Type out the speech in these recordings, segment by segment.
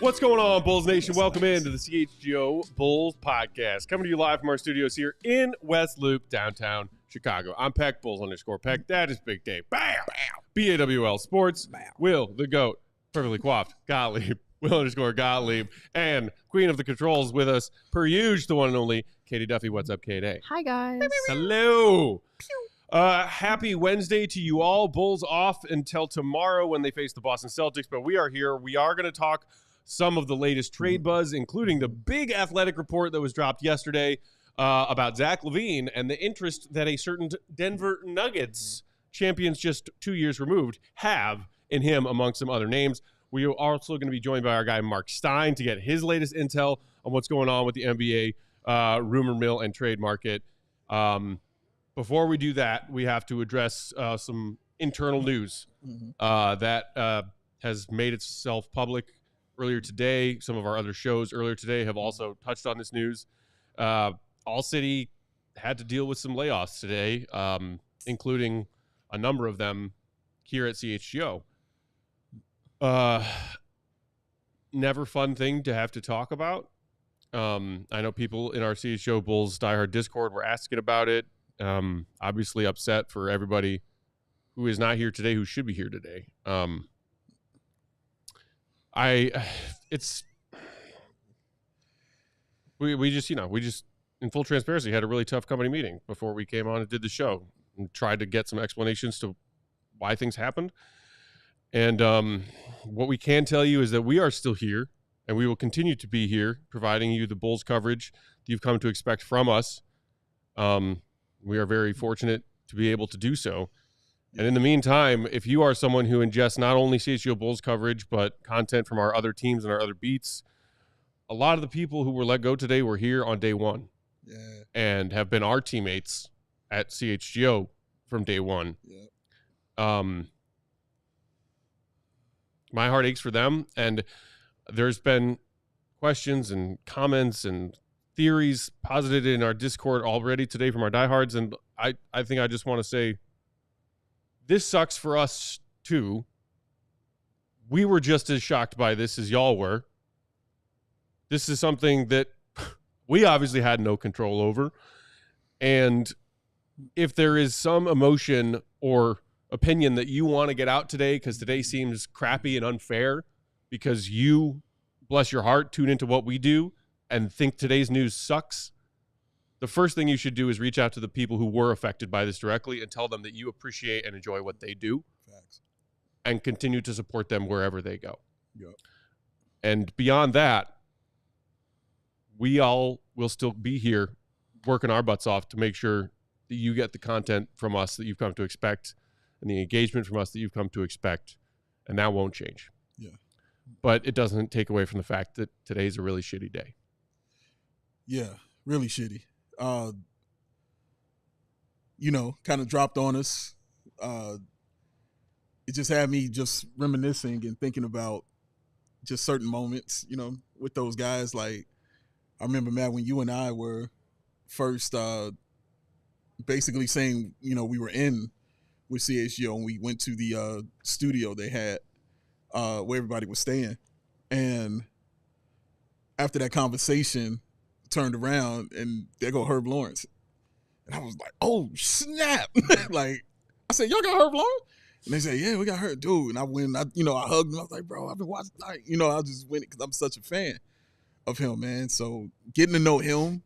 What's going on, Bulls Nation? Welcome into the CHGO Bulls podcast. Coming to you live from our studios here in West Loop, downtown Chicago. I'm Peck, Bulls_Peck. That is Big Dave. Bam! BAWL Sports. Bam. Will, the GOAT, perfectly coiffed, Gottlieb. Will_Gottlieb. And Queen of the Controls with us, per usual, the one and only Katie Duffy. What's up, Katie? Hi, guys. Hello. Happy Wednesday to you all. Bulls off until tomorrow when they face the Boston Celtics, but we are here. We are going to talk some of the latest trade buzz, including the big athletic report that was dropped yesterday about Zach LaVine and the interest that a certain Denver Nuggets, champions just 2 years removed, have in him, among some other names. We are also going to be joined by our guy Marc Stein to get his latest intel on what's going on with the NBA rumor mill and trade market. Before we do that, we have to address some internal news that has made itself public earlier today. Some of our other shows earlier today have also touched on this news. ALLCITY had to deal with some layoffs today, including a number of them here at CHGO. Never fun thing to have to talk about. I know people in our CHGO Bulls diehard Discord were asking about it. Obviously upset for everybody who is not here today, who should be here today. We just in full transparency had a really tough company meeting before we came on and did the show and tried to get some explanations to why things happened. And what we can tell you is that we are still here and we will continue to be here providing you the Bulls coverage that you've come to expect from us. We are very fortunate to be able to do so. And in the meantime, if you are someone who ingests not only CHGO Bulls coverage, but content from our other teams and our other beats, a lot of the people who were let go today were here on day one and have been our teammates at CHGO from day one. My heart aches for them. And there's been questions and comments and theories posited in our Discord already today from our diehards. And I think I just want to say, this sucks for us, too. We were just as shocked by this as y'all were. This is something that we obviously had no control over. And if there is some emotion or opinion that you want to get out today because today seems crappy and unfair because you, bless your heart, tune into what we do and think today's news sucks, the first thing you should do is reach out to the people who were affected by this directly and tell them that you appreciate and enjoy what they do. Facts. And continue to support them wherever they go. Yep. And beyond that, we all will still be here working our butts off to make sure that you get the content from us that you've come to expect and the engagement from us that you've come to expect. And that won't change. Yeah. But it doesn't take away from the fact that today's a really shitty day. Yeah, really shitty. Kind of dropped on us. It just had me just reminiscing and thinking about just certain moments, with those guys. Like, I remember, Matt, when you and I were first basically saying, we were in with CHGO and we went to the studio they had where everybody was staying. And after that conversation, turned around and there go Herb Lawrence. And I was like, oh, snap. Like, I said, y'all got Herb Lawrence? And they said, yeah, we got Herb, dude. And I went, I hugged him. I was like, bro, I've been watching, I just went because I'm such a fan of him, man. So getting to know him,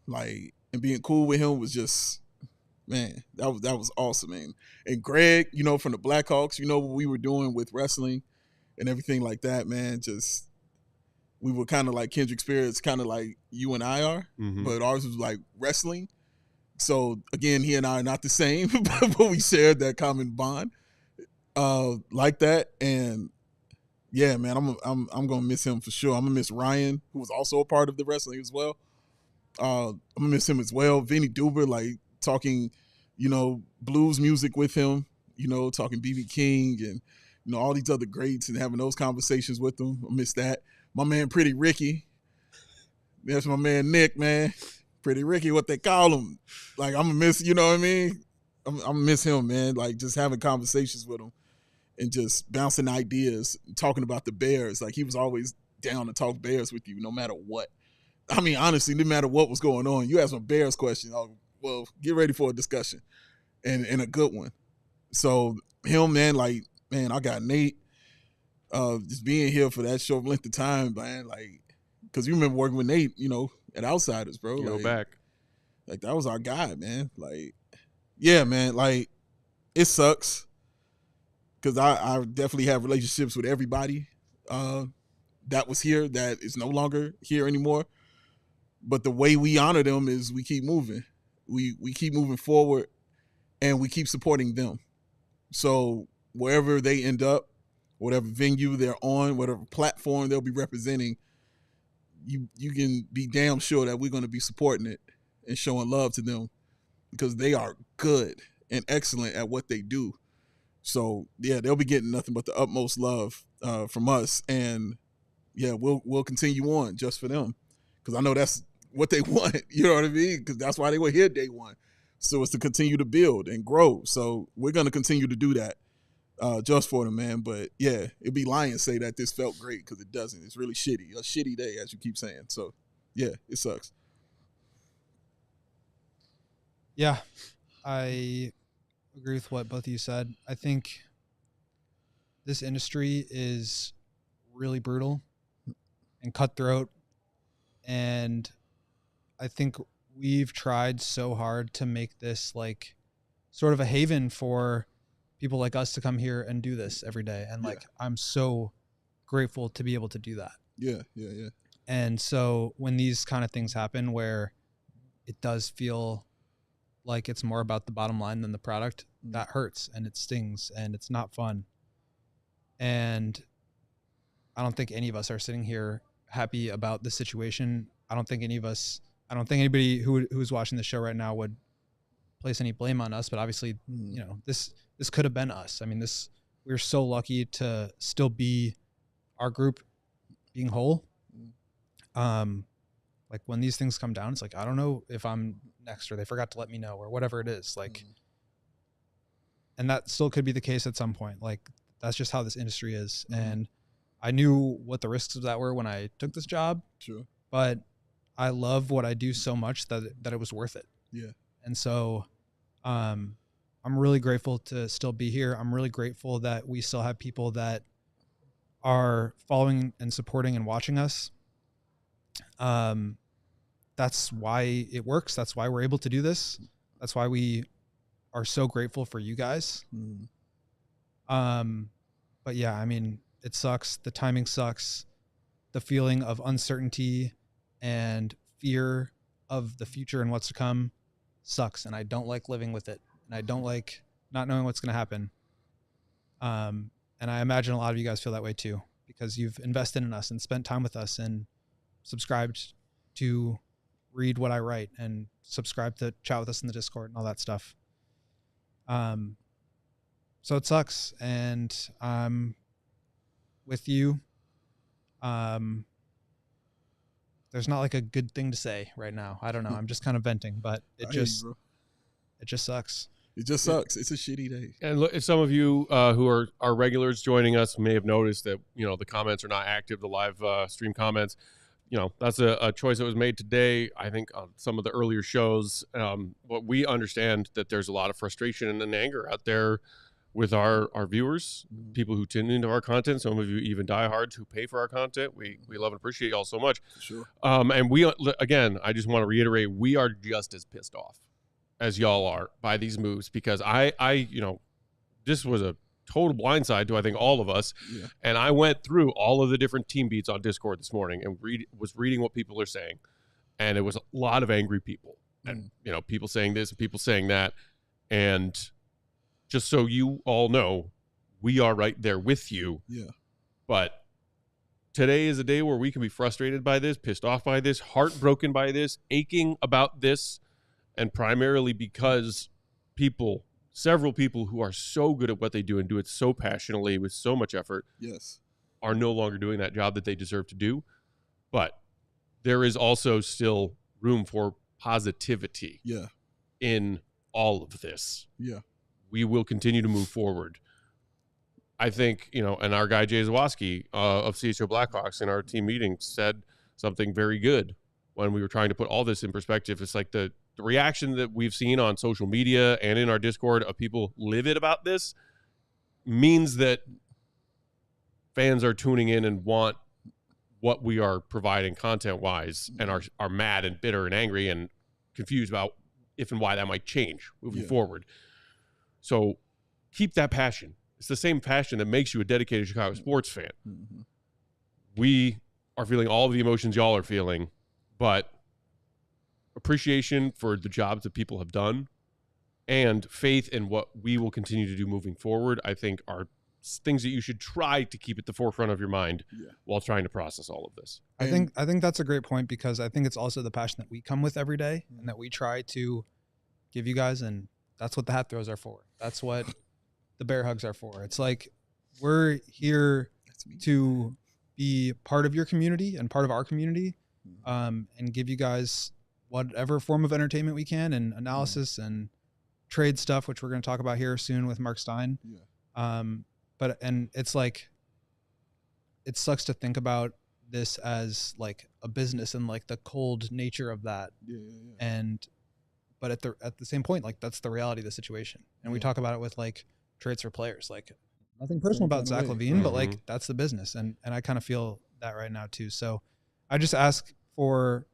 and being cool with him was just, man, that was awesome, man. And Greg, from the Blackhawks, what we were doing with wrestling and everything like that, man, just, we were kind of like kindred spirits, kind of like you and I are, but ours was like wrestling. So again, he and I are not the same, but we shared that common bond like that. And yeah, man, I'm gonna miss him for sure. I'm gonna miss Ryan, who was also a part of the wrestling as well. I'm gonna miss him as well. Vinny Duber, like talking, blues music with him, talking BB King and all these other greats and having those conversations with them. I miss that. My man Pretty Ricky. That's my man Nick, man. Pretty Ricky, what they call him. Like, I'm gonna miss, you know what I mean? I'm gonna miss him, man. Like, just having conversations with him and just bouncing ideas, talking about the Bears. Like, he was always down to talk Bears with you no matter what. I mean, honestly, no matter what was going on, you ask a Bears question, oh, well, get ready for a discussion and a good one. So him, man, like, man, I got Nate. Just being here for that short length of time, man, like, because you remember working with Nate, at Outsiders, bro. Go like, back. Like, that was our guy, man. Like, yeah, man, like, it sucks because I definitely have relationships with everybody that was here that is no longer here anymore. But the way we honor them is we keep moving. We keep moving forward and we keep supporting them. So wherever they end up, whatever venue they're on, whatever platform they'll be representing, you can be damn sure that we're going to be supporting it and showing love to them because they are good and excellent at what they do. So yeah, they'll be getting nothing but the utmost love from us, and yeah, we'll continue on just for them because I know that's what they want. You know what I mean? Because that's why they were here day one. So it's to continue to build and grow. So we're going to continue to do that just for them, man. But yeah, it'd be lying to say that this felt great because it doesn't. It's really shitty. A shitty day, as you keep saying. So yeah, it sucks. Yeah, I agree with what both of you said. I think this industry is really brutal and cutthroat, and I think we've tried so hard to make this like sort of a haven for people like us to come here and do this every day. And like, I'm so grateful to be able to do that. Yeah. And so when these kind of things happen where it does feel like it's more about the bottom line than the product, that hurts and it stings and it's not fun. And I don't think any of us are sitting here happy about the situation. I don't think anybody who's watching the show right now would place any blame on us, but obviously, this could have been us. I mean, we're so lucky to still be our group being whole. Like when these things come down, it's like, I don't know if I'm next or they forgot to let me know or whatever it is. Like, and that still could be the case at some point. Like, that's just how this industry is. And I knew what the risks of that were when I took this job. Sure. But I love what I do so much that it was worth it. Yeah. And so I'm really grateful to still be here. I'm really grateful that we still have people that are following and supporting and watching us. That's why it works. That's why we're able to do this. That's why we are so grateful for you guys. But yeah, I mean, it sucks. The timing sucks. The feeling of uncertainty and fear of the future and what's to come sucks. And I don't like living with it. And I don't like not knowing what's going to happen. And I imagine a lot of you guys feel that way too, because you've invested in us and spent time with us and subscribed to read what I write and subscribe to chat with us in the Discord and all that stuff. So it sucks. And I'm with you. There's not like a good thing to say right now. I don't know. I'm just kind of venting, but it just sucks. It just sucks. It's a shitty day. And look, some of you who are our regulars joining us may have noticed that, the comments are not active, the live stream comments. That's a choice that was made today, I think, on some of the earlier shows. But we understand that there's a lot of frustration and anger out there with our viewers, people who tune into our content, some of you even diehards who pay for our content. We love and appreciate y'all so much. Sure. And we, again, I just want to reiterate, we are just as pissed off as y'all are by these moves, because I this was a total blindside to, I think, all of us. Yeah. And I went through all of the different team beats on Discord this morning and was reading what people are saying. And it was a lot of angry people. And, you know, people saying this and people saying that. And just so you all know, we are right there with you. Yeah. But today is a day where we can be frustrated by this, pissed off by this, heartbroken by this, aching about this. And primarily because several people who are so good at what they do and do it so passionately with so much effort, yes, are no longer doing that job that they deserve to do. But there is also still room for positivity in all of this. Yeah. We will continue to move forward. I think, you know, and our guy Jay Zawoski of CHGO Blackhawks in our team meeting said something very good when we were trying to put all this in perspective. It's like the reaction that we've seen on social media and in our Discord of people livid about this means that fans are tuning in and want what we are providing content-wise and are mad and bitter and angry and confused about if and why that might change moving forward. So keep that passion. It's the same passion that makes you a dedicated Chicago sports fan. Mm-hmm. We are feeling all of the emotions y'all are feeling, but appreciation for the jobs that people have done and faith in what we will continue to do moving forward, I think are things that you should try to keep at the forefront of your mind while trying to process all of this. I think that's a great point, because I think it's also the passion that we come with every day and that we try to give you guys, and that's what the hat throws are for. That's what the bear hugs are for. It's like we're here to be part of your community and part of our community, and give you guys whatever form of entertainment we can, and analysis and trade stuff, which we're going to talk about here soon with Marc Stein. And it's like, it sucks to think about this as like a business and like the cold nature of that. But at the same point, like that's the reality of the situation. And we talk about it with like trades for players, like nothing personal about Zach LaVine, but like that's the business. And I kind of feel that right now too. So I just ask for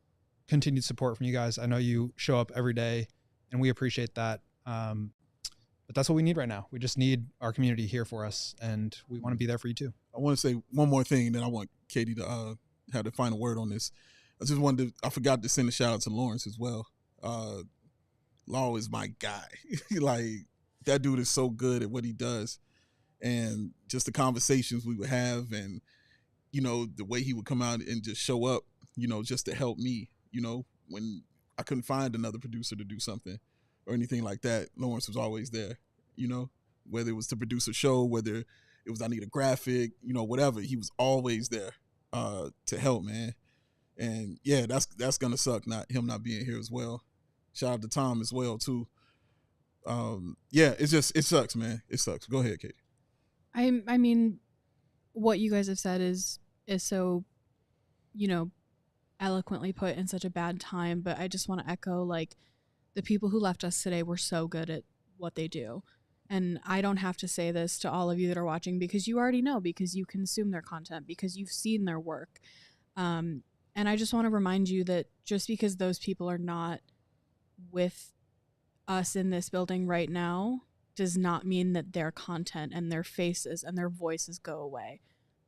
continued support from you guys. I know you show up every day and we appreciate that. But that's what we need right now. We just need our community here for us, and we want to be there for you too. I want to say one more thing, then I want Katie to have the final word on this. I forgot to send a shout out to Lawrence as well. Law is my guy. Like, that dude is so good at what he does. And just the conversations we would have, and, you know, the way he would come out and just show up, you know, just to help me, you know, when I couldn't find another producer to do something or anything like that. Lawrence was always there, you know, whether it was to produce a show, whether it was I need a graphic, you know, whatever. He was always there to help, man. And yeah, that's gonna suck him not being here as well. Shout out to Tom as well too. Yeah, it sucks, man. It sucks. Go ahead, Katie. I mean, what you guys have said is so, you know, eloquently put in such a bad time, but I just want to echo, like, the people who left us today were so good at what they do. And I don't have to say this to all of you that are watching, because you already know, because you consume their content, because you've seen their work. And I just want to remind you that just because those people are not with us in this building right now does not mean that their content and their faces and their voices go away.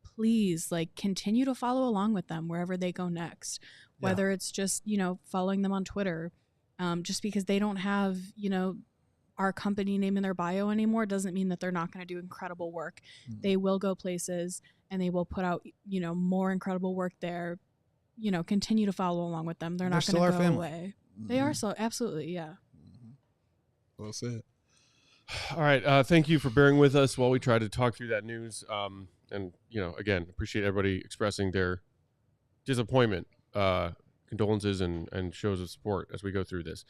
Please, like, continue to follow along with them wherever they go next, whether it's just, you know, following them on Twitter. Just because they don't have, you know, our company name in their bio anymore doesn't mean that they're not going to do incredible work. They will go places and they will put out, you know, more incredible work there. You know, continue to follow along with them. They're not going to go away. They are so, absolutely, yeah. Well said. All right. Thank you for bearing with us while we try to talk through that news. And, you know, again, appreciate everybody expressing their disappointment, condolences, and shows of support as we go through this.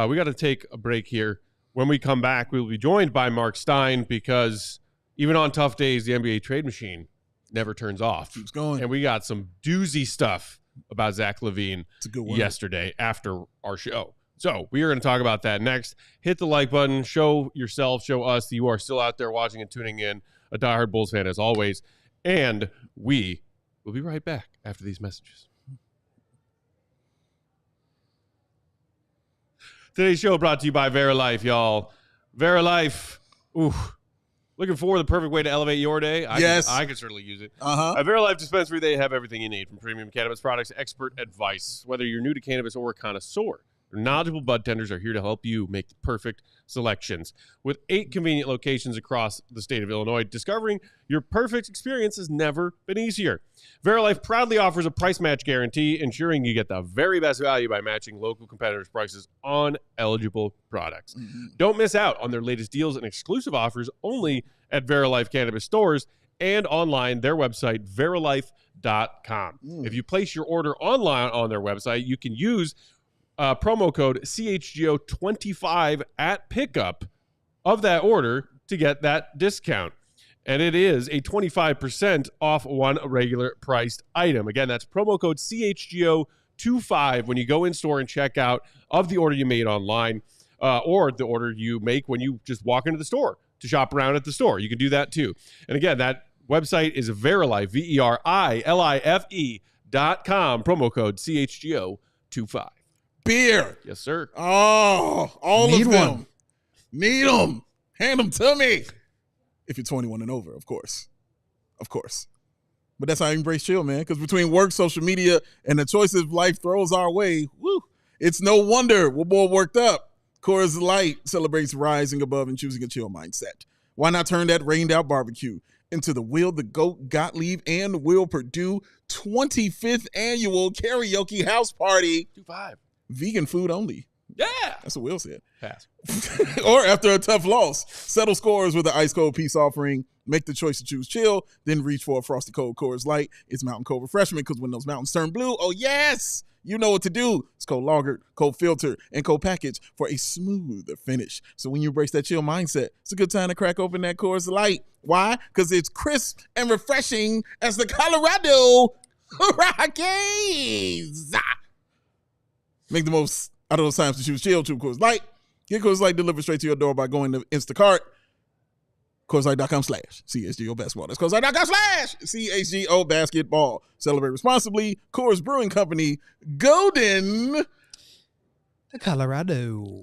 We got to take a break here. When we come back, we will be joined by Marc Stein, because even on tough days, the NBA trade machine never turns off. Keeps going. And we got some doozy stuff about Zach LaVine yesterday after our show. So we are going to talk about that next. Hit the like button. Show yourself, show us that you are still out there watching and tuning in. A diehard Bulls fan as always. And we will be right back after these messages. Today's show brought to you by VeriLife, y'all. VeriLife, ooh, Looking for the perfect way to elevate your day? Yes. I could certainly use it. Uh-huh. At Verilife Dispensary, they have everything you need, from premium cannabis products to expert advice. Whether you're new to cannabis or a connoisseur, their knowledgeable bud tenders are here to help you make the perfect selections. With 8 convenient locations across the state of Illinois, discovering your perfect experience has never been easier. Verilife proudly offers a price match guarantee, ensuring you get the very best value by matching local competitors' prices on eligible products. Mm-hmm. Don't miss out on their latest deals and exclusive offers only at Verilife Cannabis stores and online, their website, verilife.com. If you place your order online on their website, you can use promo code CHGO25 at pickup of that order to get that discount. And it is a 25% off one regular priced item. Again, that's promo code CHGO25 when you go in store and check out of the order you made online, or the order you make when you just walk into the store to shop around at the store. You can do that too. And again, that website is Verilife, VERILIFE.com, promo code CHGO25. Beer. Yes, sir. Oh, all Need of them. one. Need them. Hand them to me. If you're 21 and over, of course. Of course. But that's how I embrace chill, man. Because between work, social media, and the choices life throws our way, woo, it's no wonder we're more worked up. Coors Light celebrates rising above and choosing a chill mindset. Why not turn that rained out barbecue into the Will the Goat Gottlieb and Will Purdue 25th annual karaoke house party? 25. Vegan food only. Yeah. That's what Will said. Pass. Or after a tough loss, settle scores with an ice cold peace offering. Make the choice to choose chill, then reach for a frosty cold Coors Light. It's mountain cold refreshment, because when those mountains turn blue, oh yes, you know what to do. It's cold lagered, cold filtered, and cold packaged for a smoother finish. So when you embrace that chill mindset, it's a good time to crack open that Coors Light. Why? Because it's crisp and refreshing as the Colorado Rockies. Make the most out of those times to choose chill to Coors Light. Get Coors Light delivered straight to your door by going to Instacart. CoorsLight.com/CHGO basketball. That's CoorsLight.com/CHGO basketball. Celebrate responsibly. Coors Brewing Company, Golden. The Colorado.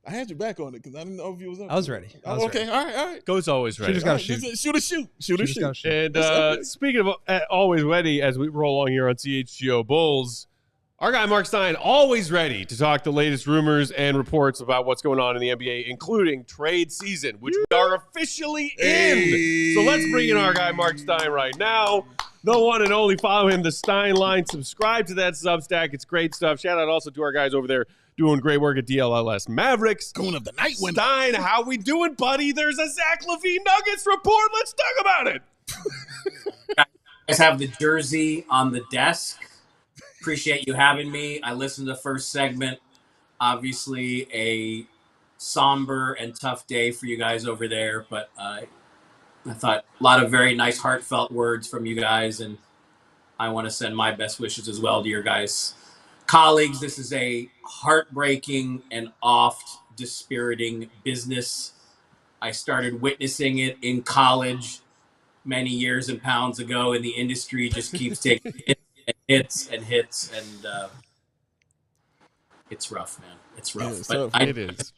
I had your back on it because I didn't know if you was up. I was ready. Okay, all right. Goes always ready. Shooter's gotta shoot. Shoot a shoot. Shooter's gotta shoot. And speaking of always ready, as we roll along here on CHGO Bulls, our guy Marc Stein always ready to talk the latest rumors and reports about what's going on in the NBA, including trade season, which we are officially in. So let's bring in our guy Marc Stein right now. The one and only. Follow him, the Stein Line. Subscribe to that Substack. It's great stuff. Shout out also to our guys over there doing great work at DLLS Mavericks. Goon of the night winner. Stein, how we doing, buddy? There's a Zach LaVine Nuggets report. Let's talk about it. You guys have the jersey on the desk. Appreciate you having me. I listened to the first segment. Obviously, a somber and tough day for you guys over there, but I thought a lot of very nice, heartfelt words from you guys, and I want to send my best wishes as well to your guys' colleagues. This is a heartbreaking and oft dispiriting business. I started witnessing it in college many years and pounds ago, and the industry just keeps taking hits, and it's rough, man. It's rough. It is.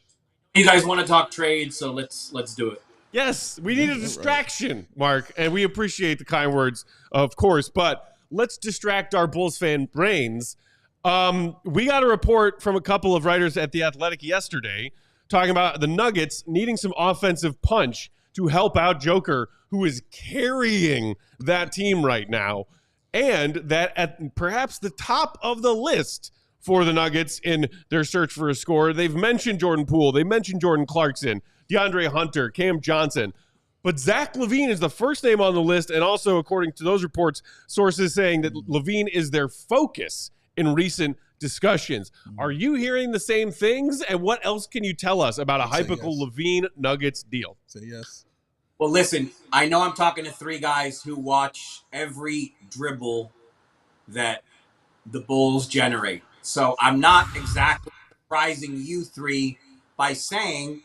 You guys want to talk trade, so let's do it. Yes, we need a distraction, Mark, and we appreciate the kind words, of course, but let's distract our Bulls fan brains. We got a report from a couple of writers at The Athletic yesterday talking about the Nuggets needing some offensive punch to help out Joker, who is carrying that team right now, and that at perhaps the top of the list for the Nuggets in their search for a scorer, they've mentioned Jordan Poole, they mentioned Jordan Clarkson, DeAndre Hunter, Cam Johnson, but Zach LaVine is the first name on the list, and also, according to those reports, sources saying that LaVine is their focus in recent discussions. Are you hearing the same things? And what else can you tell us about a hypothetical LaVine Nuggets deal? Say yes. Well, listen, I know I'm talking to three guys who watch every dribble that the Bulls generate. So I'm not exactly surprising you three by saying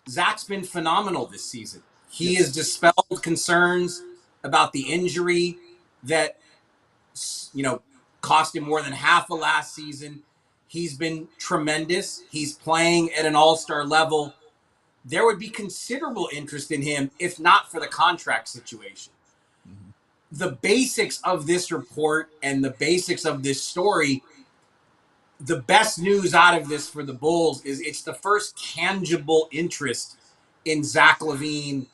Zach's been phenomenal this season. He has dispelled concerns about the injury that, cost him more than half of last season. He's been tremendous. He's playing at an all-star level. there would be considerable interest in him if not for the contract situation. Mhm. The basics of this report and the basics of this story, the best news out of this for the Bulls is it's the first tangible interest in Zach LaVine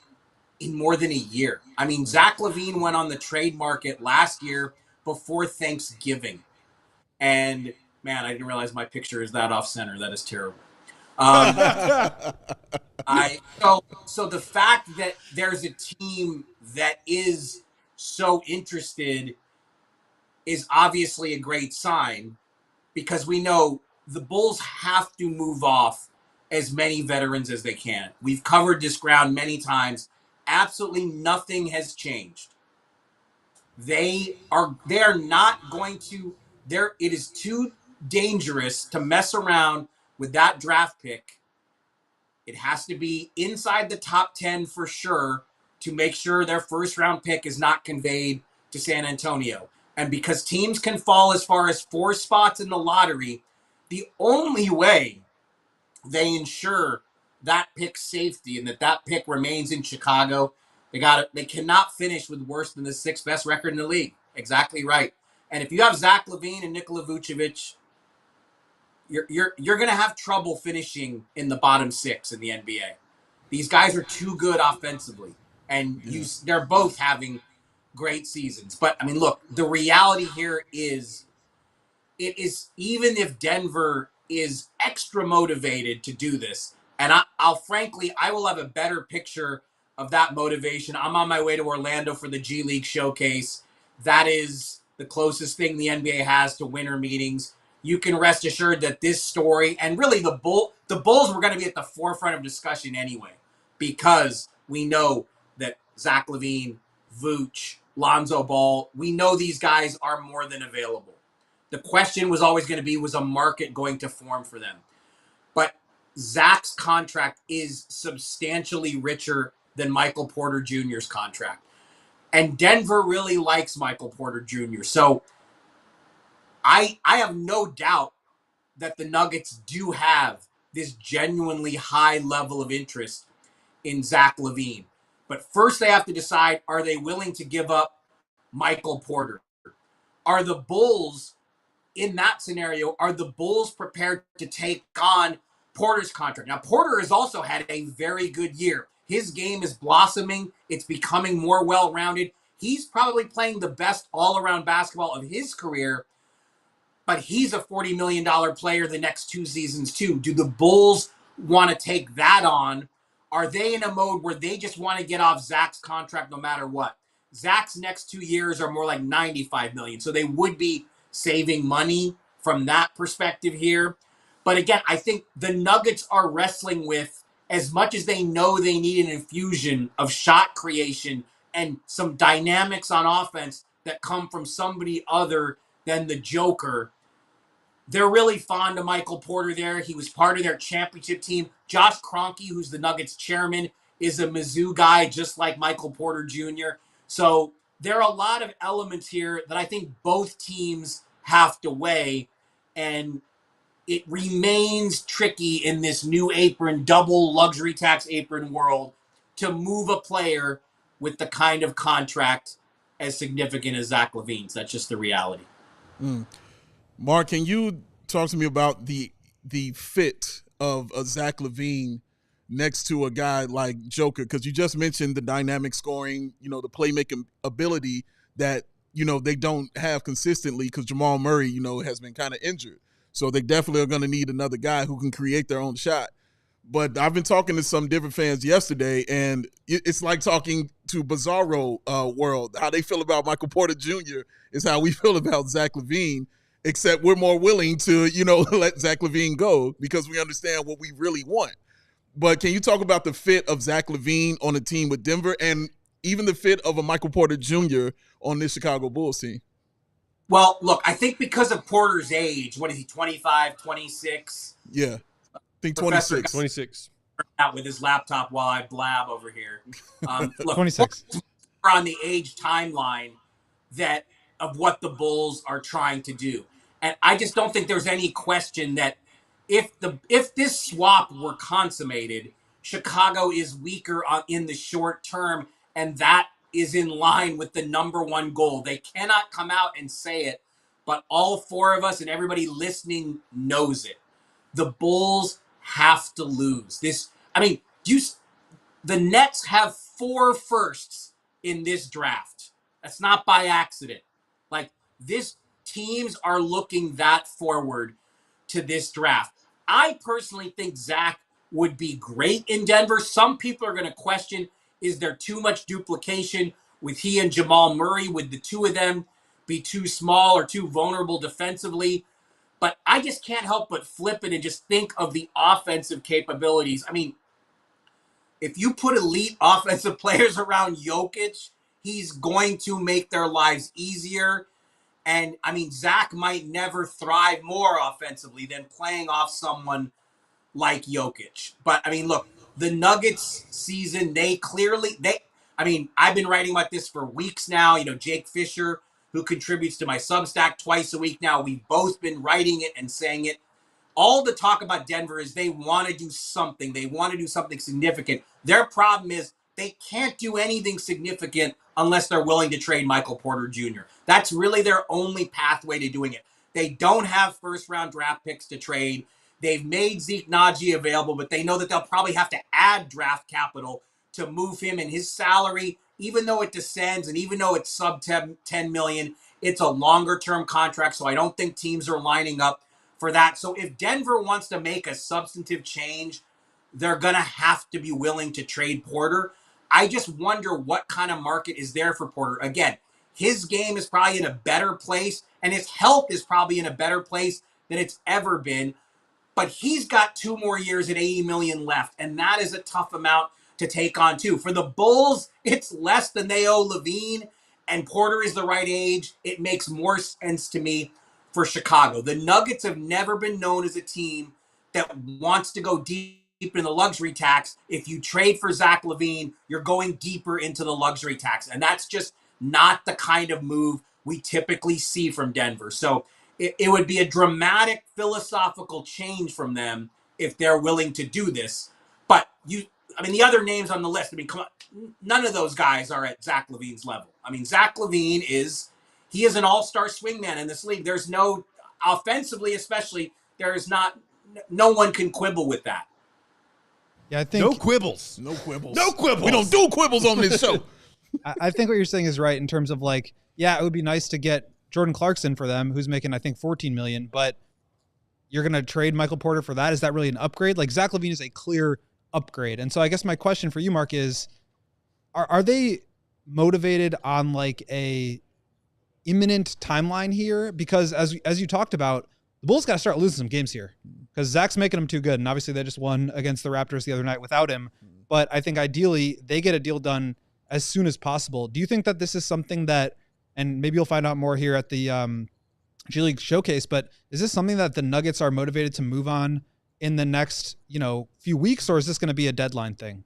in more than a year. I mean, Zach LaVine went on the trade market last year before Thanksgiving. And man, I didn't realize my picture is that off center. That is terrible. So the fact that there's a team that is so interested is obviously a great sign, because we know the Bulls have to move off as many veterans as they can. We've covered this ground many times. Absolutely nothing has changed. They are not going to it is too dangerous to mess around with that draft pick. It has to be inside the top 10 for sure to make sure their first round pick is not conveyed to San Antonio. And because teams can fall as far as 4 spots in the lottery, the only way they ensure that pick's safety and that pick remains in Chicago, they cannot finish with worse than the 6th best record in the league. Exactly right. And if you have Zach LaVine and Nikola Vucevic, you're going to have trouble finishing in the bottom 6 in the NBA. These guys are too good offensively, and they're both having great seasons. But I mean, look, the reality here is, even if Denver is extra motivated to do this, and I will have a better picture of that motivation. I'm on my way to Orlando for the G League showcase. That is the closest thing the NBA has to winter meetings. You can rest assured that this story, and really the Bulls were going to be at the forefront of discussion anyway, because we know that Zach LaVine, Vooch, Lonzo Ball, we know these guys are more than available. The question was always going to be, was a market going to form for them? But Zach's contract is substantially richer than Michael Porter Jr.'s contract. And Denver really likes Michael Porter Jr. So I have no doubt that the Nuggets do have this genuinely high level of interest in Zach LaVine. But first they have to decide, are they willing to give up Michael Porter? Are the Bulls, in that scenario, are the Bulls prepared to take on Porter's contract? Now, Porter has also had a very good year. His game is blossoming. It's becoming more well-rounded. He's probably playing the best all-around basketball of his career, but he's a $40 million player the next 2 seasons too. Do the Bulls want to take that on? Are they in a mode where they just want to get off Zach's contract no matter what? Zach's next 2 years are more like $95 million, so they would be saving money from that perspective here. But again, I think the Nuggets are wrestling with, as much as they know they need an infusion of shot creation and some dynamics on offense that come from somebody other than the Joker, they're really fond of Michael Porter there. He was part of their championship team. Josh Kroenke, who's the Nuggets chairman, is a Mizzou guy, just like Michael Porter Jr. So there are a lot of elements here that I think both teams have to weigh, and it remains tricky in this new apron, double luxury tax apron world to move a player with the kind of contract as significant as Zach LaVine's. That's just the reality. Mark, can you talk to me about the fit of a Zach LaVine next to a guy like Joker? Because you just mentioned the dynamic scoring, the playmaking ability that, they don't have consistently because Jamal Murray, has been kind of injured. So they definitely are going to need another guy who can create their own shot. But I've been talking to some different fans yesterday, and it's like talking to Bizarro world. How they feel about Michael Porter Jr. is how we feel about Zach LaVine, except we're more willing to, let Zach LaVine go because we understand what we really want. But can you talk about the fit of Zach LaVine on a team with Denver and even the fit of a Michael Porter Jr. on this Chicago Bulls team? Well, look, I think because of Porter's age, what is he, 25, 26? Yeah, I think Professor 26. 26. Out with his laptop while I blab over here. Look, 26. We're on the age timeline of what the Bulls are trying to do. And I just don't think there's any question that if this swap were consummated, Chicago is weaker in the short term, and that is in line with the number one goal. They cannot come out and say it, but all four of us and everybody listening knows it. The Bulls have to lose. The Nets have 4 firsts in this draft. That's not by accident. Like, this teams are looking that forward to this draft. I personally think Zach would be great in Denver. Some people are going to question, is there too much duplication with he and Jamal Murray? Would the two of them be too small or too vulnerable defensively? But I just can't help but flip it and just think of the offensive capabilities. I mean, if you put elite offensive players around Jokic, he's going to make their lives easier. And, I mean, Zach might never thrive more offensively than playing off someone like Jokic. But, I mean, look, the Nuggets season, I've been writing about this for weeks now. You know, Jake Fisher, who contributes to my Substack twice a week now, we've both been writing it and saying it. All the talk about Denver is they want to do something. They want to do something significant. Their problem is they can't do anything significant unless they're willing to trade Michael Porter Jr. That's really their only pathway to doing it. They don't have first-round draft picks to trade. They've made Zeke Naji available, but they know that they'll probably have to add draft capital to move him, and his salary, even though it descends and even though it's sub 10 million, it's a longer-term contract, so I don't think teams are lining up for that. So if Denver wants to make a substantive change, they're going to have to be willing to trade Porter. I just wonder what kind of market is there for Porter. Again, his game is probably in a better place, and his health is probably in a better place than it's ever been. But he's got 2 more years at $80 million left, and that is a tough amount to take on too. For the Bulls, it's less than they owe LaVine, and Porter is the right age. It makes more sense to me for Chicago. The Nuggets have never been known as a team that wants to go deep in the luxury tax. If you trade for Zach LaVine, you're going deeper into the luxury tax, and that's just not the kind of move we typically see from Denver. So it would be a dramatic philosophical change from them if they're willing to do this. But the other names on the list, come on, none of those guys are at Zach LaVine's level. I mean, Zach LaVine is an all-star swingman in this league. There's no, offensively especially, no one can quibble with that. Yeah, I think no quibbles. No quibbles. No quibbles. We don't do quibbles on this show. I think what you're saying is right in terms of it would be nice to get Jordan Clarkson for them, who's making, I think, $14 million, but you're going to trade Michael Porter for that? Is that really an upgrade? Zach LaVine is a clear upgrade. And so I guess my question for you, Mark, is are they motivated on a imminent timeline here? Because as you talked about, the Bulls got to start losing some games here because Zach's making them too good. And obviously they just won against the Raptors the other night without him. But I think ideally they get a deal done as soon as possible. Do you think that this is something that, and maybe you'll find out more here at the G League showcase, but is this something that the Nuggets are motivated to move on in the next, few weeks, or is this going to be a deadline thing?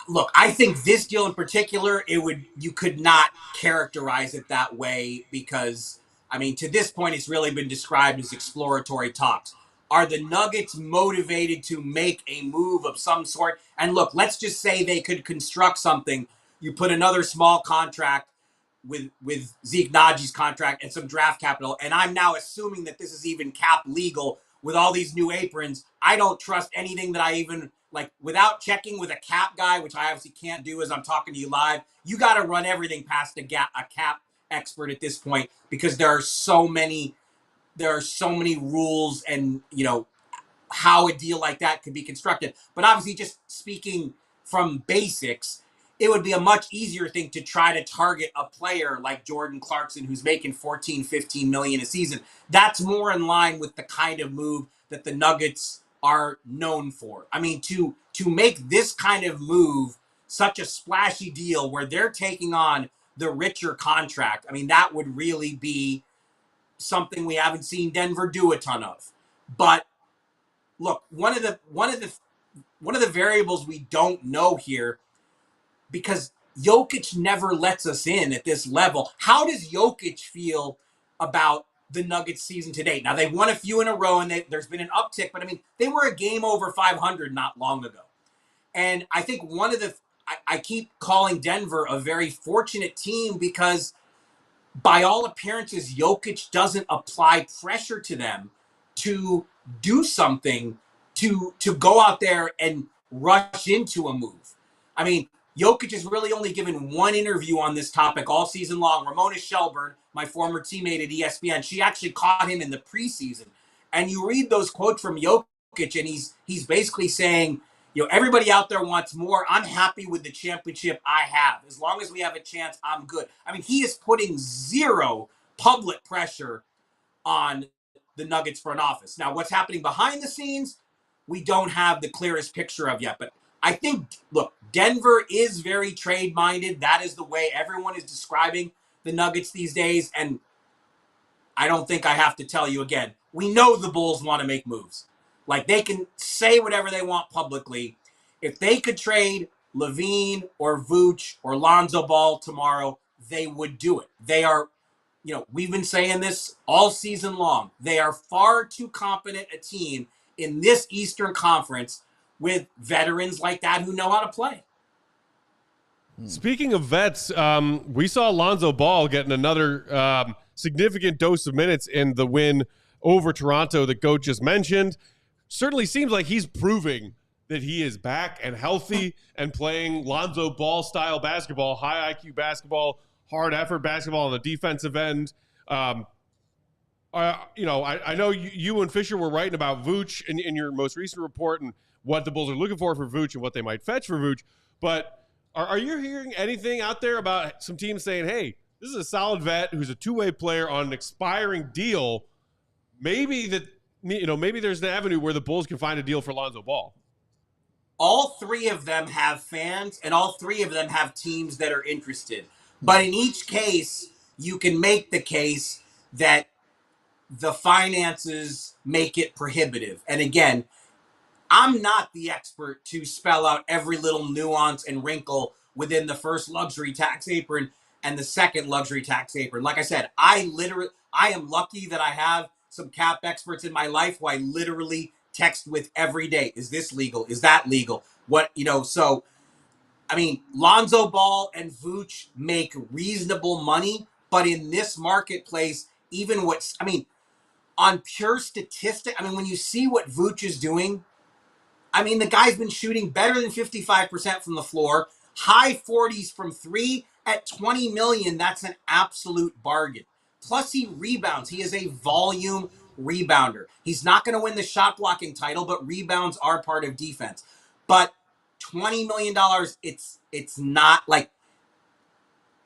Look, I think this deal in particular, you could not characterize it that way because, to this point, it's really been described as exploratory talks. Are the Nuggets motivated to make a move of some sort? And look, let's just say they could construct something. You put another small contract with Zeke Naji's contract and some draft capital, and I'm now assuming that this is even cap legal with all these new aprons. I don't trust anything that I even, without checking with a cap guy, which I obviously can't do as I'm talking to you live. You got to run everything past a cap expert at this point because there are so many rules and, how a deal like that could be constructed. But obviously, just speaking from basics, it would be a much easier thing to try to target a player like Jordan Clarkson, who's making 14, 15 million a season. That's more in line with the kind of move that the Nuggets are known for. To make this kind of move, such a splashy deal where they're taking on the richer contract, that would really be something we haven't seen Denver do a ton of. But look, one of the variables we don't know here, because Jokic never lets us in at this level. How does Jokic feel about the Nuggets season to date? Now, they've won a few in a row, and there's been an uptick, but they were a game over 500 not long ago. And I think I keep calling Denver a very fortunate team because by all appearances, Jokic doesn't apply pressure to them to do something, to go out there and rush into a move. I mean, Jokic has really only given one interview on this topic all season long. Ramona Shelburne, my former teammate at ESPN, she actually caught him in the preseason. And you read those quotes from Jokic, and he's basically saying, everybody out there wants more. I'm happy with the championship I have. As long as we have a chance, I'm good. I mean, he is putting zero public pressure on the Nuggets front office. Now, what's happening behind the scenes, we don't have the clearest picture of yet. But I think, look, Denver is very trade-minded. That is the way everyone is describing the Nuggets these days. And I don't think I have to tell you again. We know the Bulls want to make moves. Like, they can say whatever they want publicly. If they could trade LaVine or Vooch or Lonzo Ball tomorrow, they would do it. They are, we've been saying this all season long. They are far too competent a team in this Eastern Conference with veterans like that who know how to play. Speaking of vets, we saw Lonzo Ball getting another significant dose of minutes in the win over Toronto that Goat just mentioned. Certainly seems like he's proving that he is back and healthy and playing Lonzo Ball style basketball, high IQ basketball, hard effort basketball on the defensive end. I know you and Fisher were writing about Vooch in your most recent report and what the Bulls are looking for Vooch and what they might fetch for Vooch. But are you hearing anything out there about some teams saying, hey, this is a solid vet who's a two-way player on an expiring deal? Maybe there's an avenue where the Bulls can find a deal for Lonzo Ball. All three of them have fans, and all three of them have teams that are interested. But in each case, you can make the case that the finances make it prohibitive. And again, I'm not the expert to spell out every little nuance and wrinkle within the first luxury tax apron and the second luxury tax apron. Like I said, I am lucky that I have some cap experts in my life who I literally text with every day. Is this legal? Is that legal? So, I mean, Lonzo Ball and Vooch make reasonable money, but in this marketplace, on pure statistic, when you see what Vooch is doing, the guy's been shooting better than 55% from the floor, high 40s from three at $20 million. That's an absolute bargain. Plus, he rebounds. He is a volume rebounder. He's not going to win the shot blocking title, but rebounds are part of defense. But $20 million, it's not like,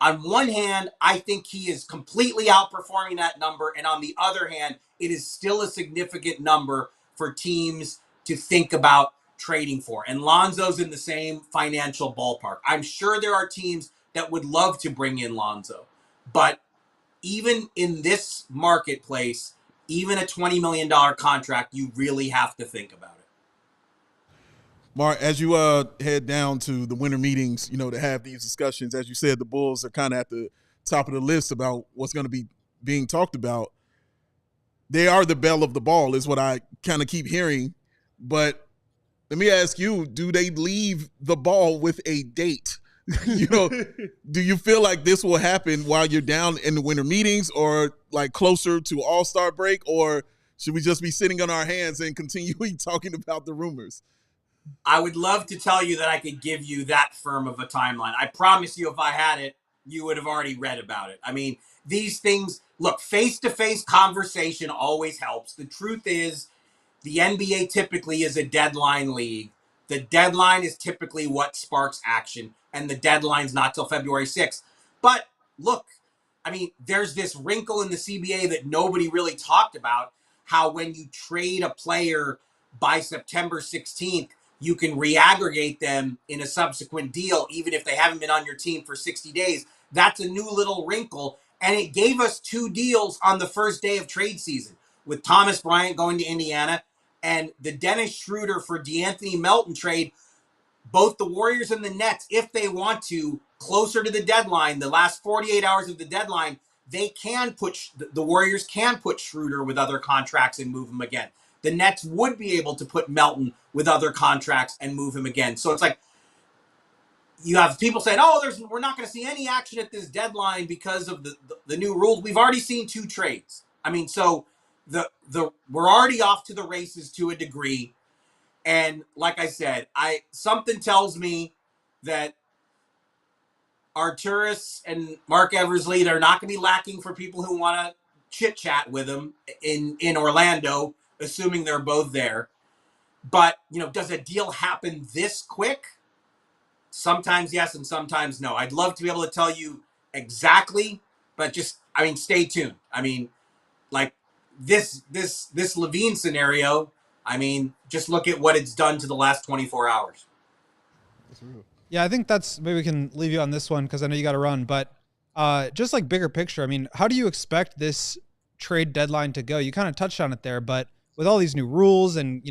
on one hand, I think he is completely outperforming that number. And on the other hand, it is still a significant number for teams to think about trading for. And Lonzo's in the same financial ballpark. I'm sure there are teams that would love to bring in Lonzo. But even in this marketplace, even a $20 million contract, you really have to think about it. Mark, as you head down to the winter meetings, to have these discussions, as you said, the Bulls are kind of at the top of the list about what's going to be being talked about. They are the belle of the ball is what I kind of keep hearing. But let me ask you, do they leave the ball with a date? Do you feel like this will happen while you're down in the winter meetings or like closer to All-Star break, or should we just be sitting on our hands and continuing talking about the rumors? I would love to tell you that I could give you that firm of a timeline. I promise you if I had it, you would have already read about it. These things, look, face-to-face conversation always helps. The truth is the NBA typically is a deadline league. The deadline is typically what sparks action, and the deadline's not till February 6th. But look, there's this wrinkle in the CBA that nobody really talked about, how when you trade a player by September 16th, you can reaggregate them in a subsequent deal, even if they haven't been on your team for 60 days. That's a new little wrinkle, and it gave us 2 deals on the first day of trade season, with Thomas Bryant going to Indiana and the Dennis Schroeder for DeAnthony Melton trade. Both the Warriors and the Nets, if they want to, closer to the deadline, the last 48 hours of the deadline, the Warriors can put Schroeder with other contracts and move him again. the Nets would be able to put Melton with other contracts and move him again. So it's like you have people saying, "Oh, we're not going to see any action at this deadline because of the new rules." We've already seen 2 trades. I mean, so we're already off to the races to a degree. And like I said, something tells me that Arturis and Mark Eversley, they're not going to be lacking for people who want to chit chat with them in Orlando, assuming they're both there. But, does a deal happen this quick? Sometimes yes, and sometimes no. I'd love to be able to tell you exactly, but stay tuned. I mean, like this LaVine scenario, just look at what it's done to the last 24 hours. Yeah, I think maybe we can leave you on this one because I know you got to run. But just like bigger picture, how do you expect this trade deadline to go? You kind of touched on it there, but with all these new rules and,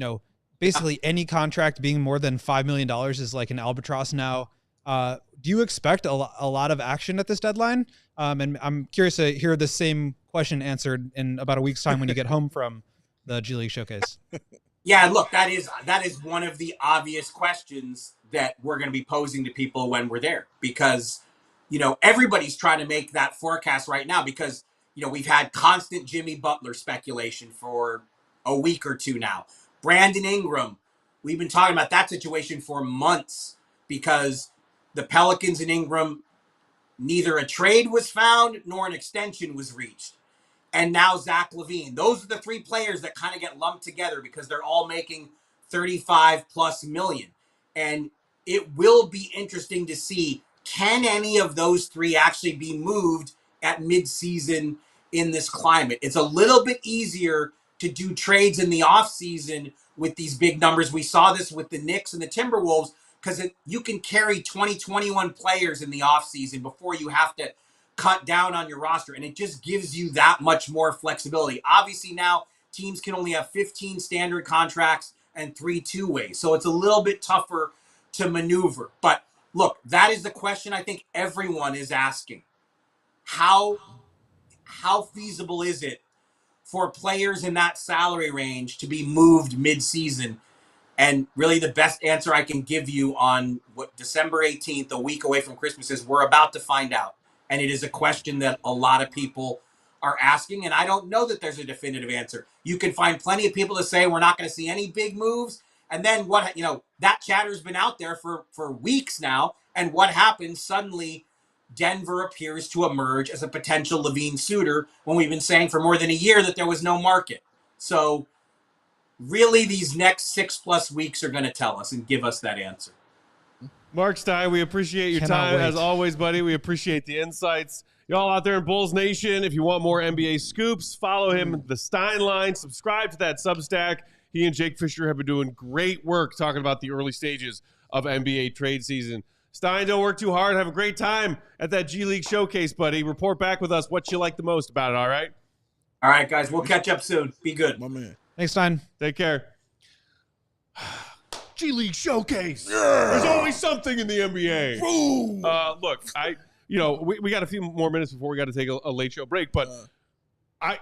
basically any contract being more than $5 million is like an albatross now. Do you expect a lot of action at this deadline? And I'm curious to hear the same question answered in about a week's time when you get home from the G League Showcase. Yeah, look, that is one of the obvious questions that we're going to be posing to people when we're there, because, everybody's trying to make that forecast right now because, we've had constant Jimmy Butler speculation for a week or two now. Brandon Ingram, we've been talking about that situation for months because the Pelicans and Ingram, neither a trade was found nor an extension was reached. And now Zach LaVine. Those are the 3 players that kind of get lumped together because they're all making 35+ million. And it will be interesting to see, can any of those 3 actually be moved at midseason in this climate? It's a little bit easier to do trades in the offseason with these big numbers. We saw this with the Knicks and the Timberwolves because you can carry 21 players in the offseason before you have to cut down on your roster, and it just gives you that much more flexibility. Obviously now teams can only have 15 standard contracts and 3 two-ways, so it's a little bit tougher to maneuver. But look, that is the question I think everyone is asking. How feasible is it for players in that salary range to be moved mid-season? And really the best answer I can give you on December 18th, a week away from Christmas, is we're about to find out. And it is a question that a lot of people are asking, and I don't know that there's a definitive answer. You can find plenty of people to say we're not going to see any big moves, and then that chatter's been out there for weeks now, and what happens? Suddenly Denver appears to emerge as a potential LaVine suitor when we've been saying for more than a year that there was no market. So really these next 6+ weeks are going to tell us and give us that answer. Marc Stein, we appreciate your time as always, buddy. We appreciate the insights. Y'all out there in Bulls Nation, if you want more NBA scoops, follow him, The Stein Line. Subscribe to that Substack. He and Jake Fisher have been doing great work talking about the early stages of NBA trade season. Stein, don't work too hard. Have a great time at that G League Showcase, buddy. Report back with us what you like the most about it, all right? All right, guys. We'll catch up soon. Be good. My man. Thanks, Stein. Take care. G League Showcase. Yeah. There's always something in the NBA. Look, we got a few more minutes before we got to take a late show break, but I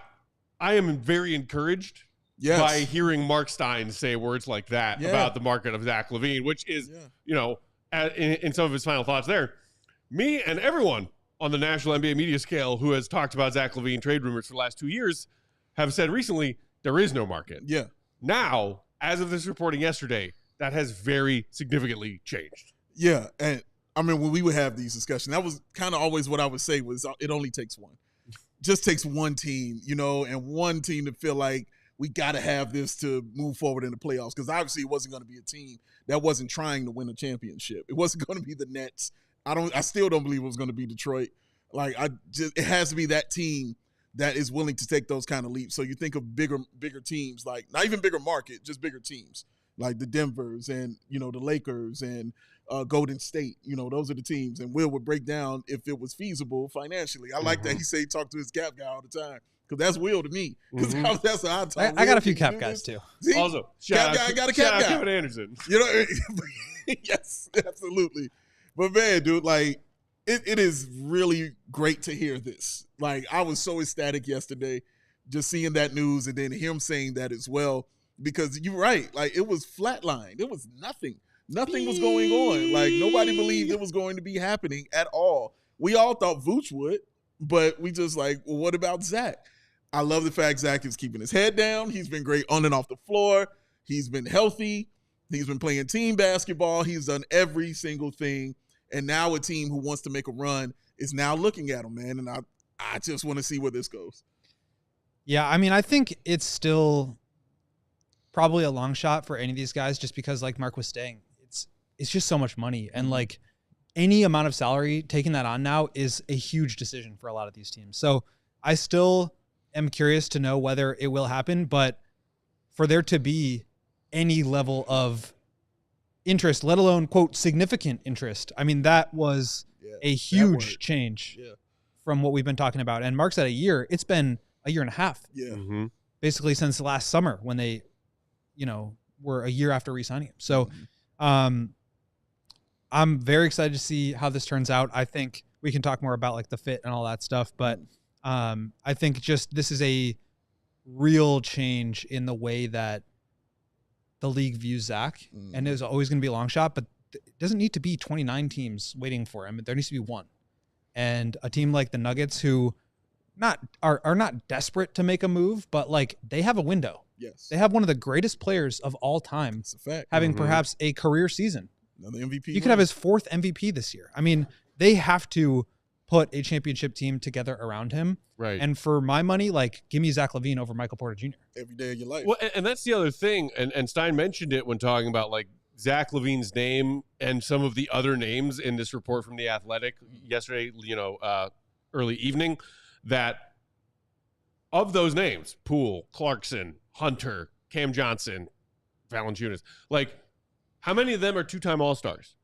am very encouraged by hearing Marc Stein say words like that about the market of Zach LaVine, which is, in some of his final thoughts there, me and everyone on the national NBA media scale who has talked about Zach LaVine trade rumors for the last 2 years have said recently there is no market. Yeah. Now, as of this reporting yesterday, that has very significantly changed. Yeah, and I mean, when we would have these discussions, that was kind of always what I would say was it only takes one. Just takes one team, and one team to feel like we got to have this to move forward in the playoffs, because obviously it wasn't going to be a team that wasn't trying to win a championship. It wasn't going to be the Nets. I still don't believe it was going to be Detroit. It has to be that team that is willing to take those kind of leaps. So you think of bigger teams, like not even bigger market, just bigger teams, like the Denvers and, the Lakers and Golden State. Those are the teams. And Will would break down if it was feasible financially. I like that he say he talked to his cap guy all the time, because that's Will to me. Because that's how I talk. I got a few cap guys too. See? Also, cap guy got a cap guy. Kevin Anderson. Yes, absolutely. But man, dude, it is really great to hear this. I was so ecstatic yesterday just seeing that news, and then him saying that as well. because you're right. Like, it was flatlined. It was nothing. Nothing was going on. Like, nobody believed it was going to be happening at all. We all thought Vooch would, but we just like, well, what about Zach? I love the fact Zach is keeping his head down. He's been great on and off the floor. He's been healthy. He's been playing team basketball. He's done every single thing. And now a team who wants to make a run is now looking at him, man. And I just want to see where this goes. Yeah, I mean, I think it's still probably a long shot for any of these guys just because, like Marc was saying, it's just so much money. And, like, any amount of salary, taking that on now is a huge decision for a lot of these teams. So I still am curious to know whether it will happen, but for there to be any level of interest, let alone, quote, significant interest, I mean, that was a huge change from what we've been talking about. And Marc said a year. It's been a year and a half. Yeah. Basically since last summer when they, were a year after re-signing him. So I'm very excited to see how this turns out. I think we can talk more about like the fit and all that stuff, but I think just this is a real change in the way that the league views Zach, and it's always going to be a long shot, but it doesn't need to be 29 teams waiting for him. There needs to be one. And a team like the Nuggets who are not desperate to make a move, but like they have a window. Yes. They have one of the greatest players of all time. It's a fact. Having perhaps a career season. Another MVP. You could have his 4th MVP this year. I mean, they have to put a championship team together around him. Right. And for my money, like, give me Zach LaVine over Michael Porter Jr. Every day of your life. Well, and that's the other thing. And Stein mentioned it when talking about like Zach LaVine's name and some of the other names in this report from The Athletic yesterday, early evening, that of those names, Poole, Clarkson, Hunter, Cam Johnson, Valanciunas, like, how many of them are 2-time All-Stars?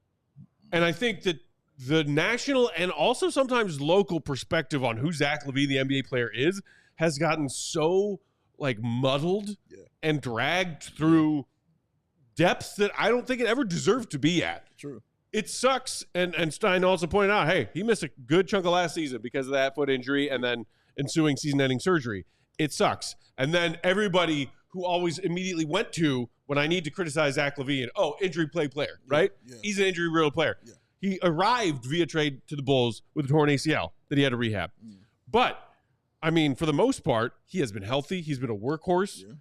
And I think that the national and also sometimes local perspective on who Zach LaVine, the NBA player, is has gotten so like muddled and dragged through depths that I don't think it ever deserved to be at. True. It sucks. And Stein also pointed out, hey, he missed a good chunk of last season because of that foot injury and then ensuing season-ending surgery. It sucks. And then everybody who always immediately went to when I need to criticize Zach LaVine, injury player, right? Yeah. He's an injury-riddled player. Yeah. He arrived via trade to the Bulls with a torn ACL that he had to rehab. But, I mean, for the most part, he has been healthy. He's been a workhorse. Yeah.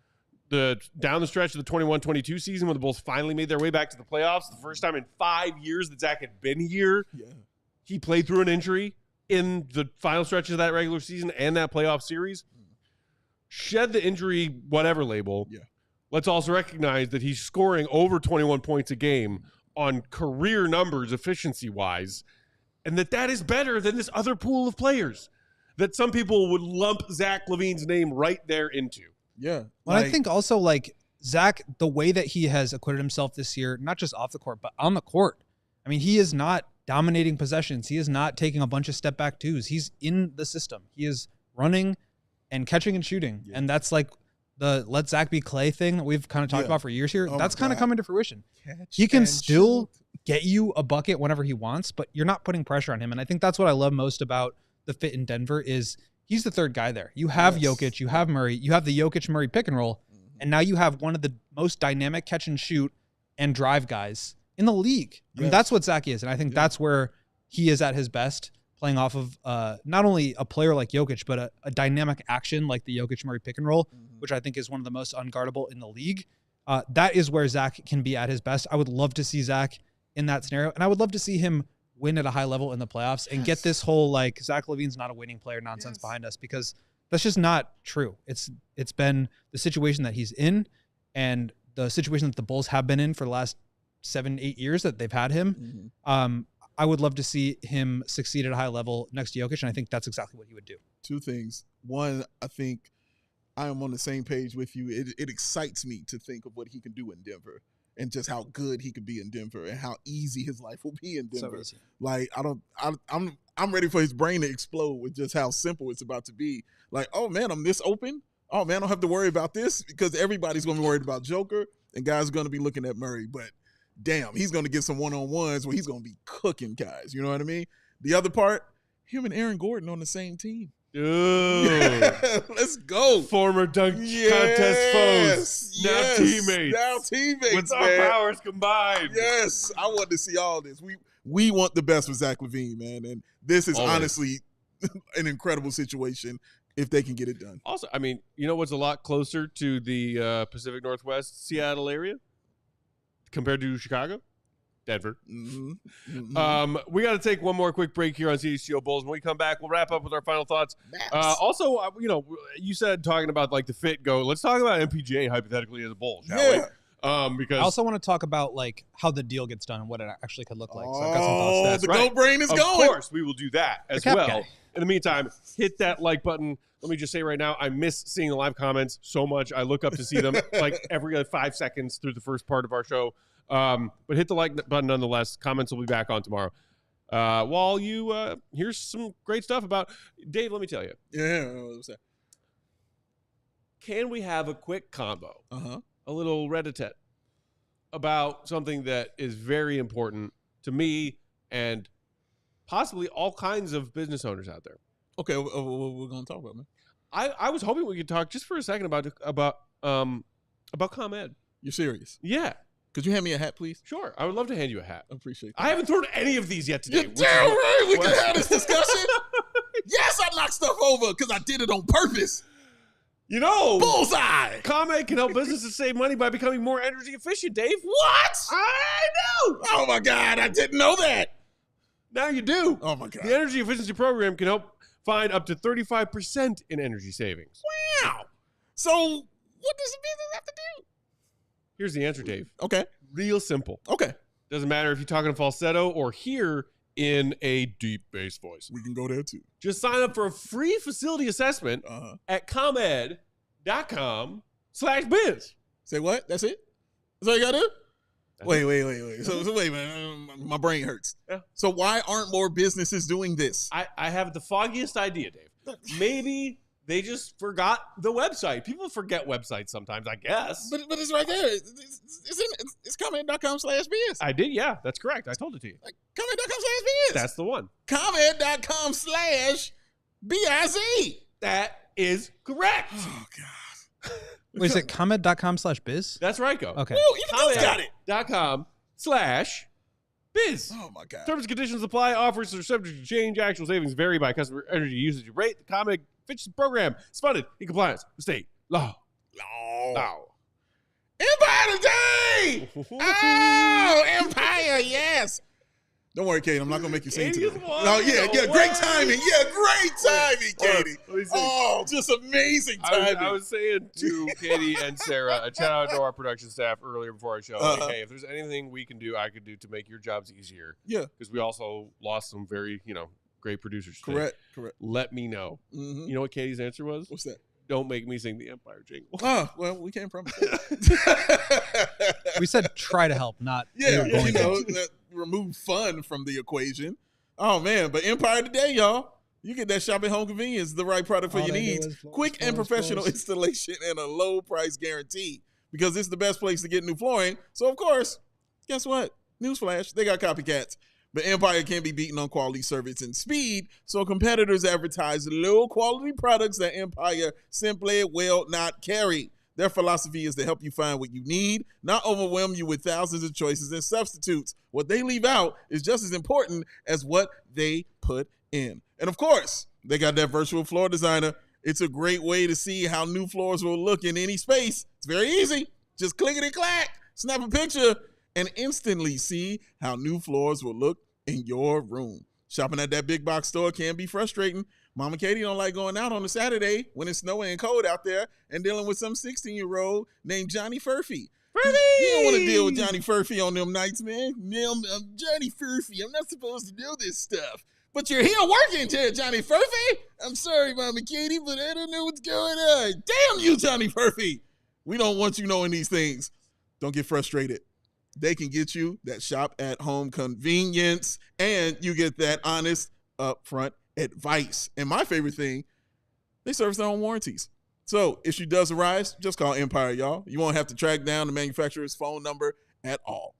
Down the stretch of the 21-22 season when the Bulls finally made their way back to the playoffs, the first time in 5 years that Zach had been here, he played through an injury in the final stretches of that regular season and that playoff series. Shed the injury whatever label. Yeah. Let's also recognize that he's scoring over 21 points a game on career numbers efficiency-wise, and that is better than this other pool of players that some people would lump Zach LaVine's name right there into. Yeah. Well, I think also, like, Zach, the way that he has acquitted himself this year, not just off the court, but on the court, I mean, he is not dominating possessions. He is not taking a bunch of step-back twos. He's in the system. He is running and catching and shooting, and that's like the let Zach be Clay thing that we've kind of talked about for years here. That's kind of coming to fruition. He can still get you a bucket whenever he wants, but you're not putting pressure on him. And I think that's what I love most about the fit in Denver is he's the third guy there. You have Jokic, you have Murray, you have the Jokic-Murray pick and roll, and now you have one of the most dynamic catch and shoot and drive guys in the league. I mean, that's what Zach is, and I think that's where he is at his best, playing off of not only a player like Jokic, but a dynamic action like the Jokic-Murray pick and roll, which I think is one of the most unguardable in the league. That is where Zach can be at his best. I would love to see Zach in that scenario, and I would love to see him win at a high level in the playoffs and get this whole, like, Zach LaVine's not a winning player nonsense behind us, because that's just not true. It's been the situation that he's in and the situation that the Bulls have been in for the last 7-8 years that they've had him. I would love to see him succeed at a high level next to Jokic, and I think that's exactly what he would do. Two things. One, I think I am on the same page with you. It excites me to think of what he can do in Denver and just how good he could be in Denver and how easy his life will be in Denver. So easy. Like, I'm ready for his brain to explode with just how simple it's about to be. Like, oh man, I'm this open. Oh man, I don't have to worry about this, because everybody's going to be worried about Joker and guys are going to be looking at Murray. But damn, he's going to get some one-on-ones where he's going to be cooking guys. You know what I mean? The other part, him and Aaron Gordon on the same team. Dude. Let's go. Former dunk contest foes. Now teammates. Now teammates, With man. our powers combined. Yes. I want to see all this. We want the best for Zach LaVine, man. And this is Always. honestly an incredible situation if they can get it done. Also, I mean, you know what's a lot closer to the Pacific Northwest, Seattle area compared to Chicago? Denver. Mm-hmm. Mm-hmm. We got to take one more quick break here on CHGO Bulls. When we come back, we'll wrap up with our final thoughts. Also, you know, you said talking about like the fit go. Let's talk about MPJ hypothetically as a Bull, shall we? Because I also want to talk about like how the deal gets done and what it actually could look like. So I've got some thoughts. The right. GO brain is of going. Of course, we will do that as Cap well. guy. In the meantime, hit that like button. Let me just say right now, I miss seeing the live comments so much. I look up to see them like every 5 seconds through the first part of our show. But hit the like button nonetheless. Comments will be back on tomorrow. While you here's some great stuff about Dave. Let me tell you. Yeah. What's that? Can we have a quick combo? Uh-huh. A little red-a-tet about something that is very important to me and possibly all kinds of business owners out there. Okay, what we're going to talk about, man? I was hoping we could talk just for a second about ComEd. You're serious? Yeah, Could you hand me a hat, please? sure. I would love to hand you a hat. I appreciate that. I haven't thrown any of these yet today. You're damn right. We can have this discussion. Yes, I knocked stuff over because I did it on purpose. You know, Bullseye. ComEd can help businesses save money by becoming more energy efficient, Dave. What? I know. Oh, my God. I didn't know that. Now you do. Oh, my God. The energy efficiency program can help find up to 35% in energy savings. Wow. So what does the business have to do? Here's the answer, Dave. Okay. Real simple. Okay. Doesn't matter if you're talking in falsetto or here in a deep bass voice. We can go there, too. Just sign up for a free facility assessment Uh-huh. at comed.com/biz. Say what? That's it? That's all you got to do? Wait. So wait, man. My brain hurts. Yeah. So why aren't more businesses doing this? I have the foggiest idea, Dave. Maybe they just forgot the website. People forget websites sometimes, I guess. But it's right there. It's comment.com/biz. I did, yeah. That's correct. I told it to you. Like, comment.com/biz. That's the one. Comment.com/biz. That is correct. Oh, God. Wait, is it comment.com/biz? That's right, Go. Okay. Woo, even those got it. .com/biz. Oh, my God. Terms and conditions apply. Offers are subject to change. Actual savings vary by customer energy usage rate. The ComEd efficiency program is funded in compliance with state law. Empire today! Oh, Empire, yes. Don't worry, Kate. I'm not going to make you sing Katie is today. one. No, yeah, No great way. timing. Yeah, great timing, Katie. Let me see. Oh, just amazing timing. I was saying to Katie and Sarah, a shout out to our production staff earlier before our show. Like, hey, if there's anything we can do, I could do to make your jobs easier. Yeah. Because we also lost some very, great producers today. Correct. Let me know. Mm-hmm. You know what Katie's answer was? What's that? Don't make me sing the Empire jingle. Oh, well, we can't promise that. We said try to help, not Yeah, we were going to. that remove fun from the equation. Oh, man. But Empire today, y'all. You get that shop at home convenience, the right product for All your they do needs. is floors, Quick and floors, professional floors. installation and a low price guarantee. Because it's the best place to get new flooring. So, of course, guess what? Newsflash, they got copycats. But Empire can be beaten on quality, service, and speed. So competitors advertise low quality products that Empire simply will not carry. Their philosophy is to help you find what you need, not overwhelm you with thousands of choices and substitutes. What they leave out is just as important as what they put in. And of course, they got that virtual floor designer. It's a great way to see how new floors will look in any space. It's very easy. Just clickety-clack, snap a picture, and instantly see how new floors will look in your room. Shopping at that big box store can be frustrating. Mama Katie don't like going out on a Saturday when it's snowing and cold out there and dealing with some 16-year-old named Johnny Furphy. You don't want to deal with Johnny Furphy on them nights, man. I'm Johnny Furphy. I'm not supposed to know this stuff. But you're here working today, Johnny Furphy. I'm sorry, Mama Katie, but I don't know what's going on. Damn you, Johnny Furphy. We don't want you knowing these things. Don't get frustrated. They can get you that shop at home convenience, and you get that honest upfront advice. And my favorite thing, they service their own warranties. So issue does arise, just call Empire, y'all. You won't have to track down the manufacturer's phone number at all.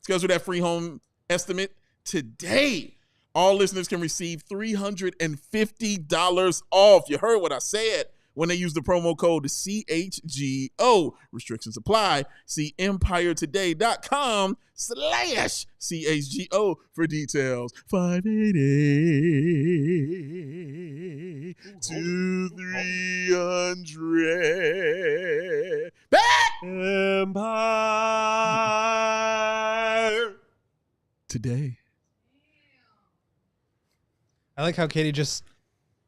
Schedule that free home estimate today. All listeners can receive $350 off. You heard what I said. When they use the promo code CHGO. Restrictions apply. See EmpireToday.com/CHGO for details. 580 to 300. Back! Empire Today. I like how Katie just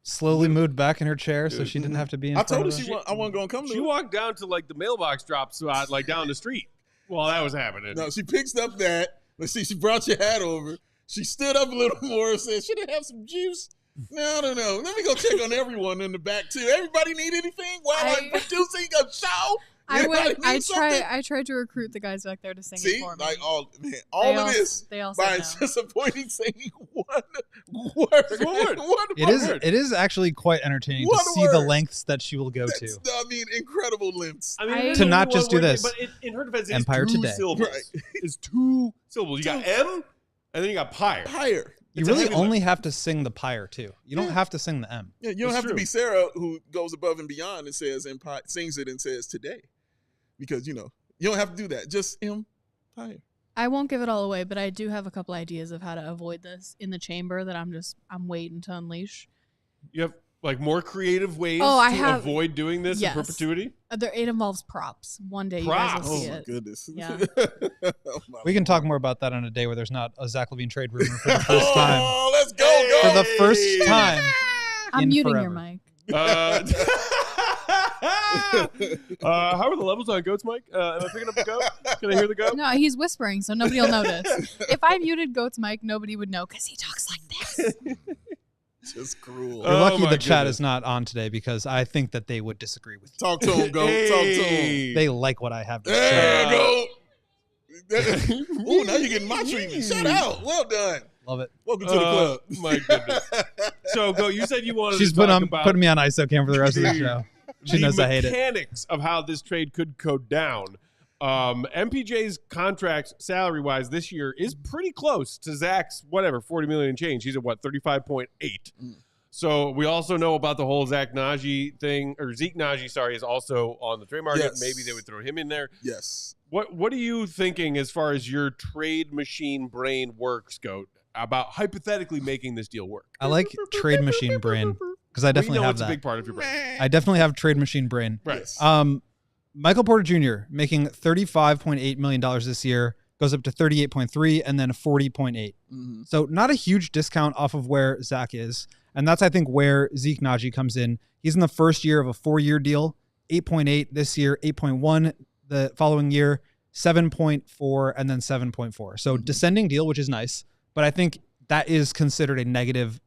slowly moved back in her chair so she didn't have to be in I front told of her I wasn't going to come to She her. walked down to like the mailbox drop spot, like down the street while that was happening. No, she picks up that. Let's see, she brought your hat over. She stood up a little more and said, should it have some juice? No, I don't know. Let me go check on everyone in the back, too. Everybody need anything while I'm producing a show? I something? tried to recruit the guys back there to sing See, it for me. like all They of this They all by said no. disappointing saying one word. It is actually quite entertaining One to see the word. lengths that she will go to. That's, I mean, incredible lengths. I mean, To not just do this. But in her defense, it's Empire two Today. syllables. Right. It's two syllables. You got M, and then you got pyre. Higher. You It's a really heavy only have to sing the pyre too. You don't have to sing the M. Yeah, you don't It's have to true. be Sarah who goes above and beyond and says Empire, sings it and says today. Because, you don't have to do that. Just Empire. I won't give it all away, but I do have a couple ideas of how to avoid this in the chamber that I'm waiting to unleash. You have like more creative ways to avoid doing this Yes. in perpetuity. It involves props. One day Props? you guys will Oh, see my it. goodness. Yeah. Oh, my We can talk more about that on a day where there's not a Zach LaVine trade rumor for the first time. Oh, let's go. For the first time. I'm in muting forever. your mic. How are the levels on goats, Mike? Am I picking up the goat? Can I hear the goat? No, he's whispering, so nobody will notice. If I muted Goat's mic, nobody would know because he talks like this. Just cruel. You're Oh lucky my the chat goodness. is not on today because I think that they would disagree with you. Talk to him, go. Talk to him. They like what I have to There say. you go. Ooh, now you're getting my treatment. Shout out. Well done. Love it. Welcome to the club. My goodness. So, Go, you said you wanted She's to talk about putting me on ISO cam for the rest of the show. She knows I hate the it. mechanics of how this trade could go down. MPJ's contract salary-wise this year is pretty close to Zach's, $40 million and change. He's at, 35.8. So we also know about the whole Zeke Nnaji, is also on the trade market. Yes. Maybe they would throw him in there. Yes. What are you thinking as far as your trade machine brain works, Goat, about hypothetically making this deal work? I like trade machine brain because I definitely have it's that. a big part of your brain. I definitely have trade machine brain. Right. Yes. Michael Porter Jr. making $35.8 million this year, goes up to 38.3 and then 40.8. Mm-hmm. So not a huge discount off of where Zach is. And that's, I think, where Zeke Nnaji comes in. He's in the first year of a 4-year deal, 8.8 this year, 8.1 the following year, 7.4, and then 7.4. So descending deal, which is nice. But I think that is considered a negative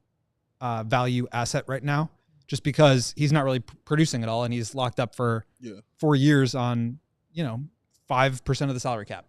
value asset right now, just because he's not really producing at all, and he's locked up for 4 years on 5% of the salary cap.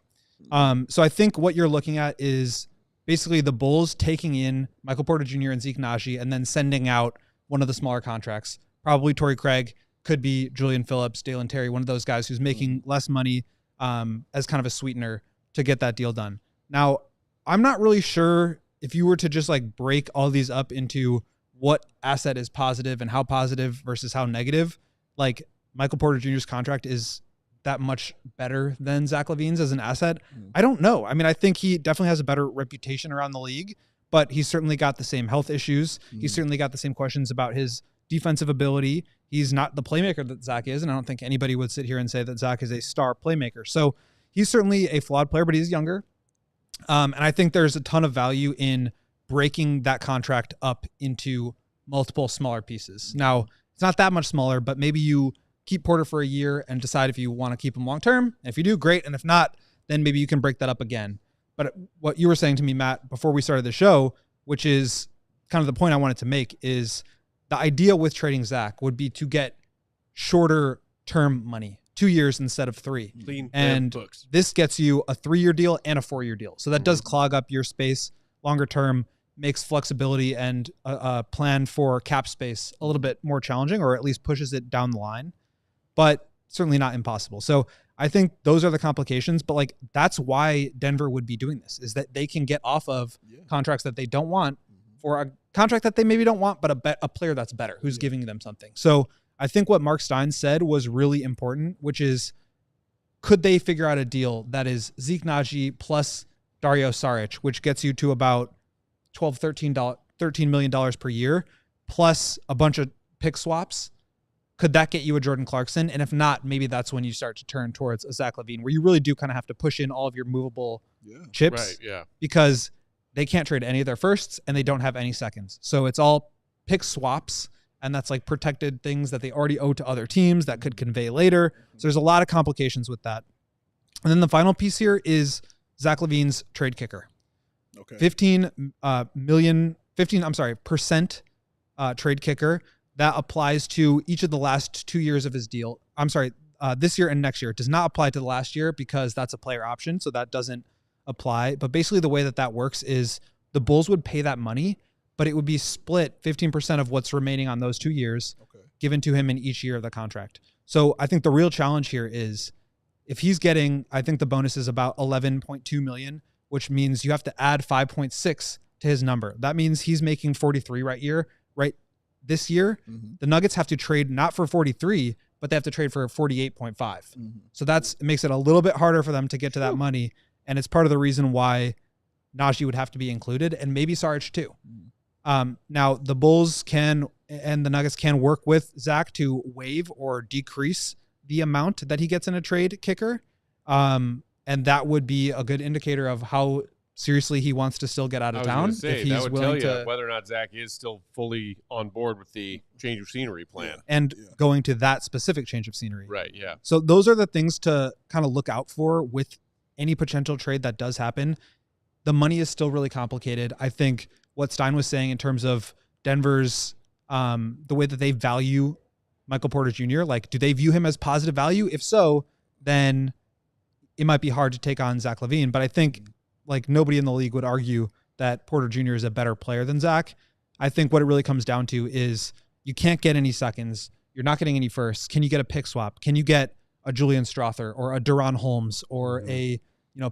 So I think what you're looking at is basically the Bulls taking in Michael Porter Jr. and Zeke Nnaji and then sending out one of the smaller contracts, probably Torrey Craig, could be Julian Phillips, Dalen Terry, one of those guys who's making less money as kind of a sweetener to get that deal done. Now, I'm not really sure if you were to just like break all these up into what asset is positive and how positive versus how negative, like Michael Porter Jr.'s contract is that much better than Zach LaVine's as an asset. I don't know. I mean, I think he definitely has a better reputation around the league, but he's certainly got the same health issues. He's certainly got the same questions about his defensive ability. He's not the playmaker that Zach is, and I don't think anybody would sit here and say that Zach is a star playmaker. So he's certainly a flawed player, but he's younger. And I think there's a ton of value in breaking that contract up into multiple smaller pieces. Now, it's not that much smaller, but maybe you keep Porter for a year and decide if you want to keep him long-term. If you do, great. And if not, then maybe you can break that up again. But what you were saying to me, Matt, before we started the show, which is kind of the point I wanted to make, is the idea with trading Zach would be to get shorter term money, 2 years instead of 3. Clean And books. this gets you a 3-year deal and a 4-year deal. So that does clog up your space longer term, makes flexibility and a plan for cap space a little bit more challenging, or at least pushes it down the line, but certainly not impossible. So I think those are the complications, but like that's why Denver would be doing this, is that they can get off of contracts that they don't want for a contract that they maybe don't want, but a player that's better, who's giving them something. So I think what Marc Stein said was really important, which is, could they figure out a deal that is Zeke Naji plus Dario Saric, which gets you to about $13 million per year, plus a bunch of pick swaps? Could that get you a Jordan Clarkson? And if not, maybe that's when you start to turn towards a Zach LaVine, where you really do kind of have to push in all of your movable chips. Right, yeah. Because they can't trade any of their firsts and they don't have any seconds. So it's all pick swaps, and that's like protected things that they already owe to other teams that could convey later. So there's a lot of complications with that. And then the final piece here is Zach LaVine's trade kicker. Okay. 15% trade kicker. That applies to each of the last 2 years of his deal. This year and next year. It does not apply to the last year because that's a player option, so that doesn't apply. But basically the way that works is the Bulls would pay that money, but it would be split 15% of what's remaining on those 2 years given to him in each year of the contract. So I think the real challenge here is if he's getting, I think the bonus is about 11.2 million, which means you have to add 5.6 to his number. That means he's making 43 right this year. The Nuggets have to trade not for 43, but they have to trade for 48.5. So it makes it a little bit harder for them to get to that money. And it's part of the reason why Naji would have to be included, and maybe Saric too. Now the Bulls and the Nuggets can work with Zach to waive or decrease the amount that he gets in a trade kicker. And that would be a good indicator of how seriously he wants to still get out of town. If he's that would willing tell you whether or not Zach is still fully on board with the change of scenery plan. And going to that specific change of scenery. Right, yeah. So those are the things to kind of look out for with any potential trade that does happen. The money is still really complicated. I think what Stein was saying in terms of Denver's, the way that they value Michael Porter Jr., like, do they view him as positive value? If so, then it might be hard to take on Zach LaVine. But I think like nobody in the league would argue that Porter Jr. is a better player than Zach. I think what it really comes down to is you can't get any seconds. You're not getting any firsts. Can you get a pick swap? Can you get a Julian Strother or a Deron Holmes or a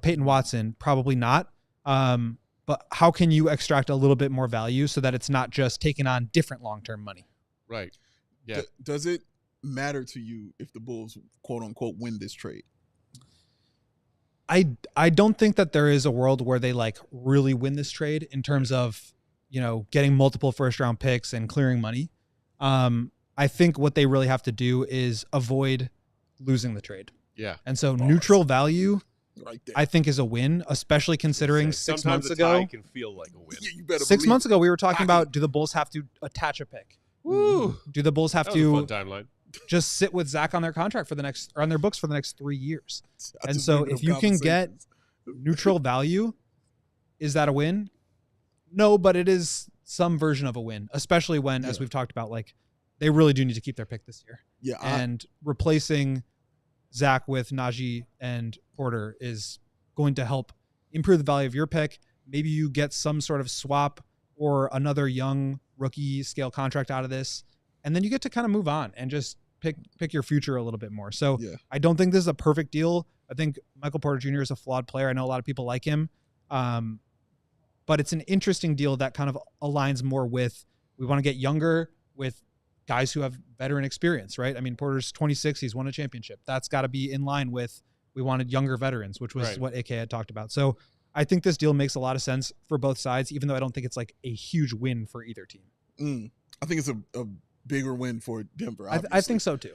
Peyton Watson? Probably not. But how can you extract a little bit more value so that it's not just taking on different long-term money? Right. Yeah. Does it matter to you if the Bulls, quote unquote, win this trade? I don't think that there is a world where they like really win this trade in terms of, getting multiple first round picks and clearing money. I think what they really have to do is avoid losing the trade. Yeah. And so neutral value, right there, I think, is a win, especially considering 6 months ago. It can feel like a win. You better 6 months ago, we were talking about, do the Bulls have to attach a pick? Woo. Do the Bulls have That was to a fun timeline. just sit with Zach on their contract on their books for the next 3 years? And so if you can get neutral value, is that a win? No, but it is some version of a win, especially when, as we've talked about, like, they really do need to keep their pick this year. Yeah. And replacing Zach with Naji and Porter is going to help improve the value of your pick. Maybe you get some sort of swap or another young rookie scale contract out of this, and then you get to kind of move on and just pick your future a little bit more. So I don't think this is a perfect deal. I think Michael Porter Jr. is a flawed player. I know a lot of people like him. But it's an interesting deal that kind of aligns more with, we want to get younger with guys who have veteran experience, right? I mean, Porter's 26. He's won a championship. That's got to be in line with, we wanted younger veterans, which was what AK had talked about. So I think this deal makes a lot of sense for both sides, even though I don't think it's like a huge win for either team. I think it's a bigger win for Denver. I think so too.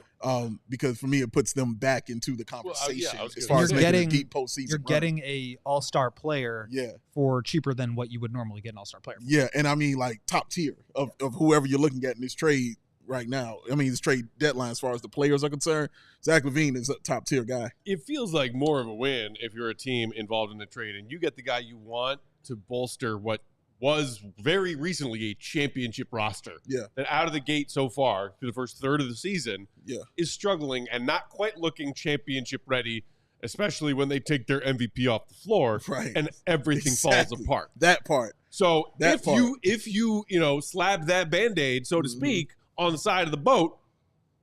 Because for me, it puts them back into the conversation as far you're as making a deep postseason. You're run. getting a all-star player for cheaper than what you would normally get an all-star player for. Yeah, and I mean, like, top tier of whoever you're looking at in this trade right now. I mean, this trade deadline, as far as the players are concerned, Zach LaVine is a top tier guy. It feels like more of a win if you're a team involved in the trade and you get the guy you want to bolster what was very recently a championship roster. Yeah. That out of the gate so far, through the first third of the season, is struggling and not quite looking championship ready, especially when they take their MVP off the floor and everything falls apart. That part. So if you slab that Band-Aid, so to speak, on the side of the boat,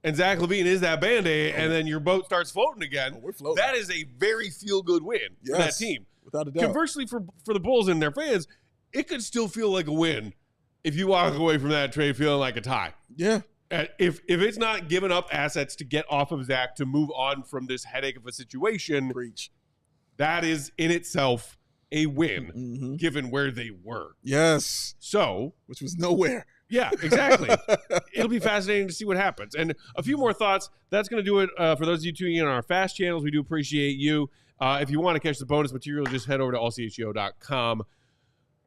and Zach LaVine is that Band-Aid, and then your boat starts floating again, that is a very feel-good win for that team. Without a doubt. Conversely, for the Bulls and their fans, it could still feel like a win if you walk away from that trade feeling like a tie. Yeah. If it's not giving up assets to get off of Zach to move on from this headache of a situation, Preach. that is in itself a win, given where they were. Yes. So, which was nowhere. Yeah, exactly. It'll be fascinating to see what happens. And a few more thoughts. That's going to do it for those of you tuning in on our fast channels. We do appreciate you. If you want to catch the bonus material, just head over to allchgo.com.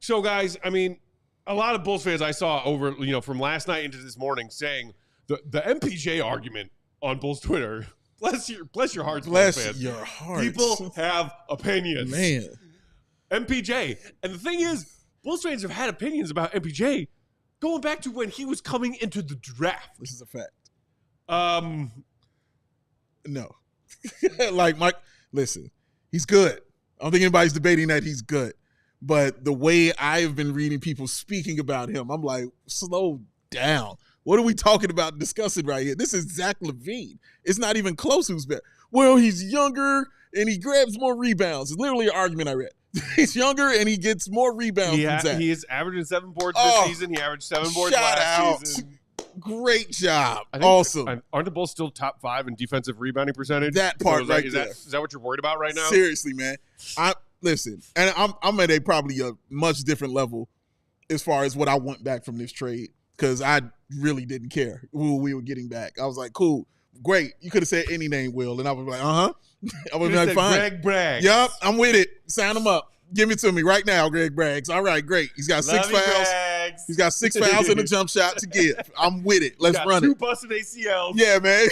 So, guys, I mean, a lot of Bulls fans I saw over, from last night into this morning saying the MPJ argument on Bulls Twitter. Bless your hearts, Bulls fans. Bless your hearts. People have opinions. Man. MPJ. And the thing is, Bulls fans have had opinions about MPJ going back to when he was coming into the draft. This is a fact. No. Like, Mike, listen, he's good. I don't think anybody's debating that he's good. But the way I've been reading people speaking about him, I'm like, slow down. What are we talking about discussing right here? This is Zach LaVine. It's not even close who's better. Well, he's younger and he grabs more rebounds. It's literally an argument I read. He's younger and he gets more rebounds than Zach. He is averaging 7 boards this season. He averaged 7 boards last season. Great job. Awesome. Aren't the Bulls still top 5 in defensive rebounding percentage? That part right there. Is that what you're worried about right now? Seriously, man. Listen, and I'm at probably a much different level as far as what I want back from this trade, because I really didn't care who we were getting back. I was like, cool, great. You could have said any name, Will, and I was like, I would be like, fine. Greg Braggs. Yep, I'm with it. Sign him up. Give it to me right now, Greg Braggs. All right, great. He's got 6 fouls. Braggs. He's got 6 fouls and a jump shot to give. I'm with it. Let's run 2 it. busted ACLs. Yeah, man.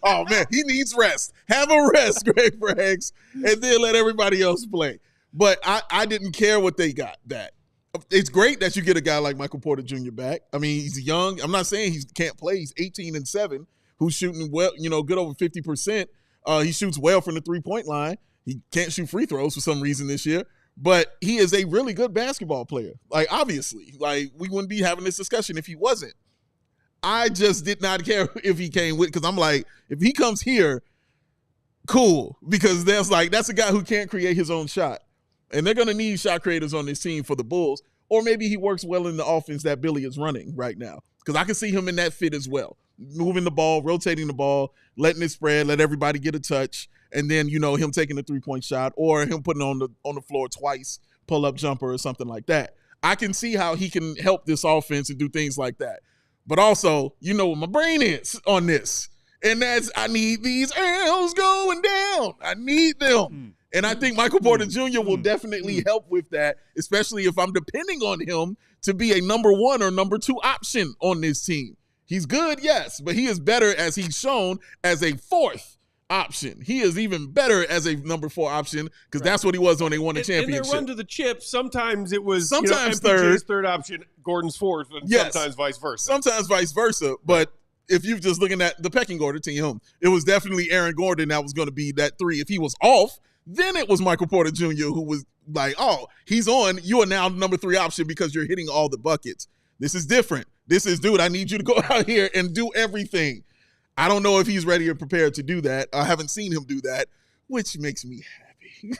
Oh, man, he needs rest. Have a rest, Greg Braggs, and then let everybody else play. But I didn't care what they got back. It's great that you get a guy like Michael Porter Jr. back. I mean, he's young. I'm not saying he can't play. He's 18-7, who's shooting well, good over 50%. He shoots well from the three-point line. He can't shoot free throws for some reason this year, but he is a really good basketball player. Like, obviously, like, we wouldn't be having this discussion if he wasn't. I just did not care if he came with, because I'm like, if he comes here, cool, because that's a guy who can't create his own shot. And they're going to need shot creators on this team for the Bulls, or maybe he works well in the offense that Billy is running right now, because I can see him in that fit as well, moving the ball, rotating the ball, letting it spread, let everybody get a touch, and then, him taking a three-point shot or him putting on the floor twice, pull-up jumper or something like that. I can see how he can help this offense and do things like that. But also, what my brain is on this, and that's I need these L's going down. I need them. And I think Michael Porter Jr. will definitely help with that, especially if I'm depending on him to be a number 1 or number 2 option on this team. He's good, yes, but he is better, as he's shown, as a 4th option. He is even better as a number 4 option, because that's what he was when they won the championship. In their run to the chip, sometimes it was sometimes third option, Gordon's 4th, and sometimes vice versa. Sometimes vice versa, but if you're just looking at the pecking order team, it was definitely Aaron Gordon that was going to be that 3. If he was off, then it was Michael Porter Jr. who was like, oh, he's on. You are now the number 3 option because you're hitting all the buckets. This is different. This is, dude, I need you to go out here and do everything. I don't know if he's ready or prepared to do that. I haven't seen him do that, which makes me happy.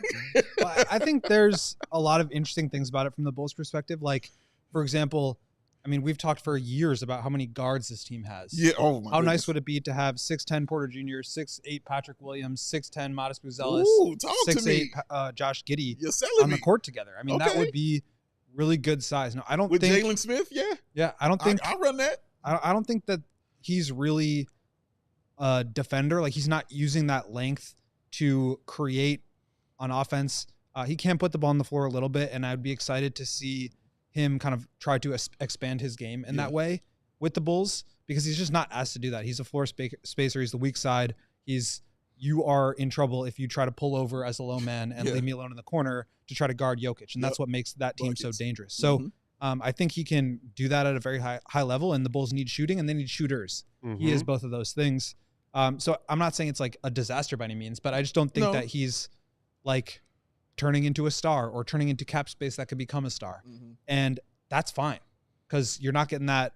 Well, I think there's a lot of interesting things about it from the Bulls' perspective. Like, for example, I mean, we've talked for years about how many guards this team has. Yeah. Oh my. How nice would it be to have 6'10" Porter Jr., 6'8" Patrick Williams, 6'10" Modest Buzelis, 6'8" Josh Giddey on the court together. I mean, that would be really good size. No, I don't with think Jalen Smith. Yeah, I don't think I'll run that. I don't think that he's really a defender. Like, he's not using that length to create on offense. He can put the ball on the floor a little bit, and I'd be excited to see him kind of try to expand his game in that way with the Bulls, because he's just not asked to do that. He's a floor spacer. He's the weak side. You are in trouble if you try to pull over as a low man and leave me alone in the corner to try to guard Jokic. And that's what makes that team so dangerous. So I think he can do that at a very high level, and the Bulls need shooting and they need shooters. He is both of those things. So I'm not saying it's like a disaster by any means, but I just don't think that he's like turning into a star or turning into cap space that could become a star. And that's fine, because you're not getting that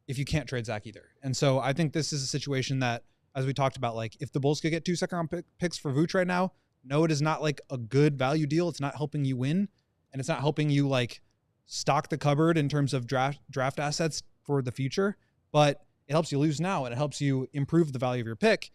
if you can't trade Zach either. And so I think this is a situation that, as we talked about, like, if the Bulls could get 2 second-round picks for Vooch right now, no, it is not like a good value deal. It's not helping you win, and it's not helping you like stock the cupboard in terms of draft assets for the future, but it helps you lose now and it helps you improve the value of your pick.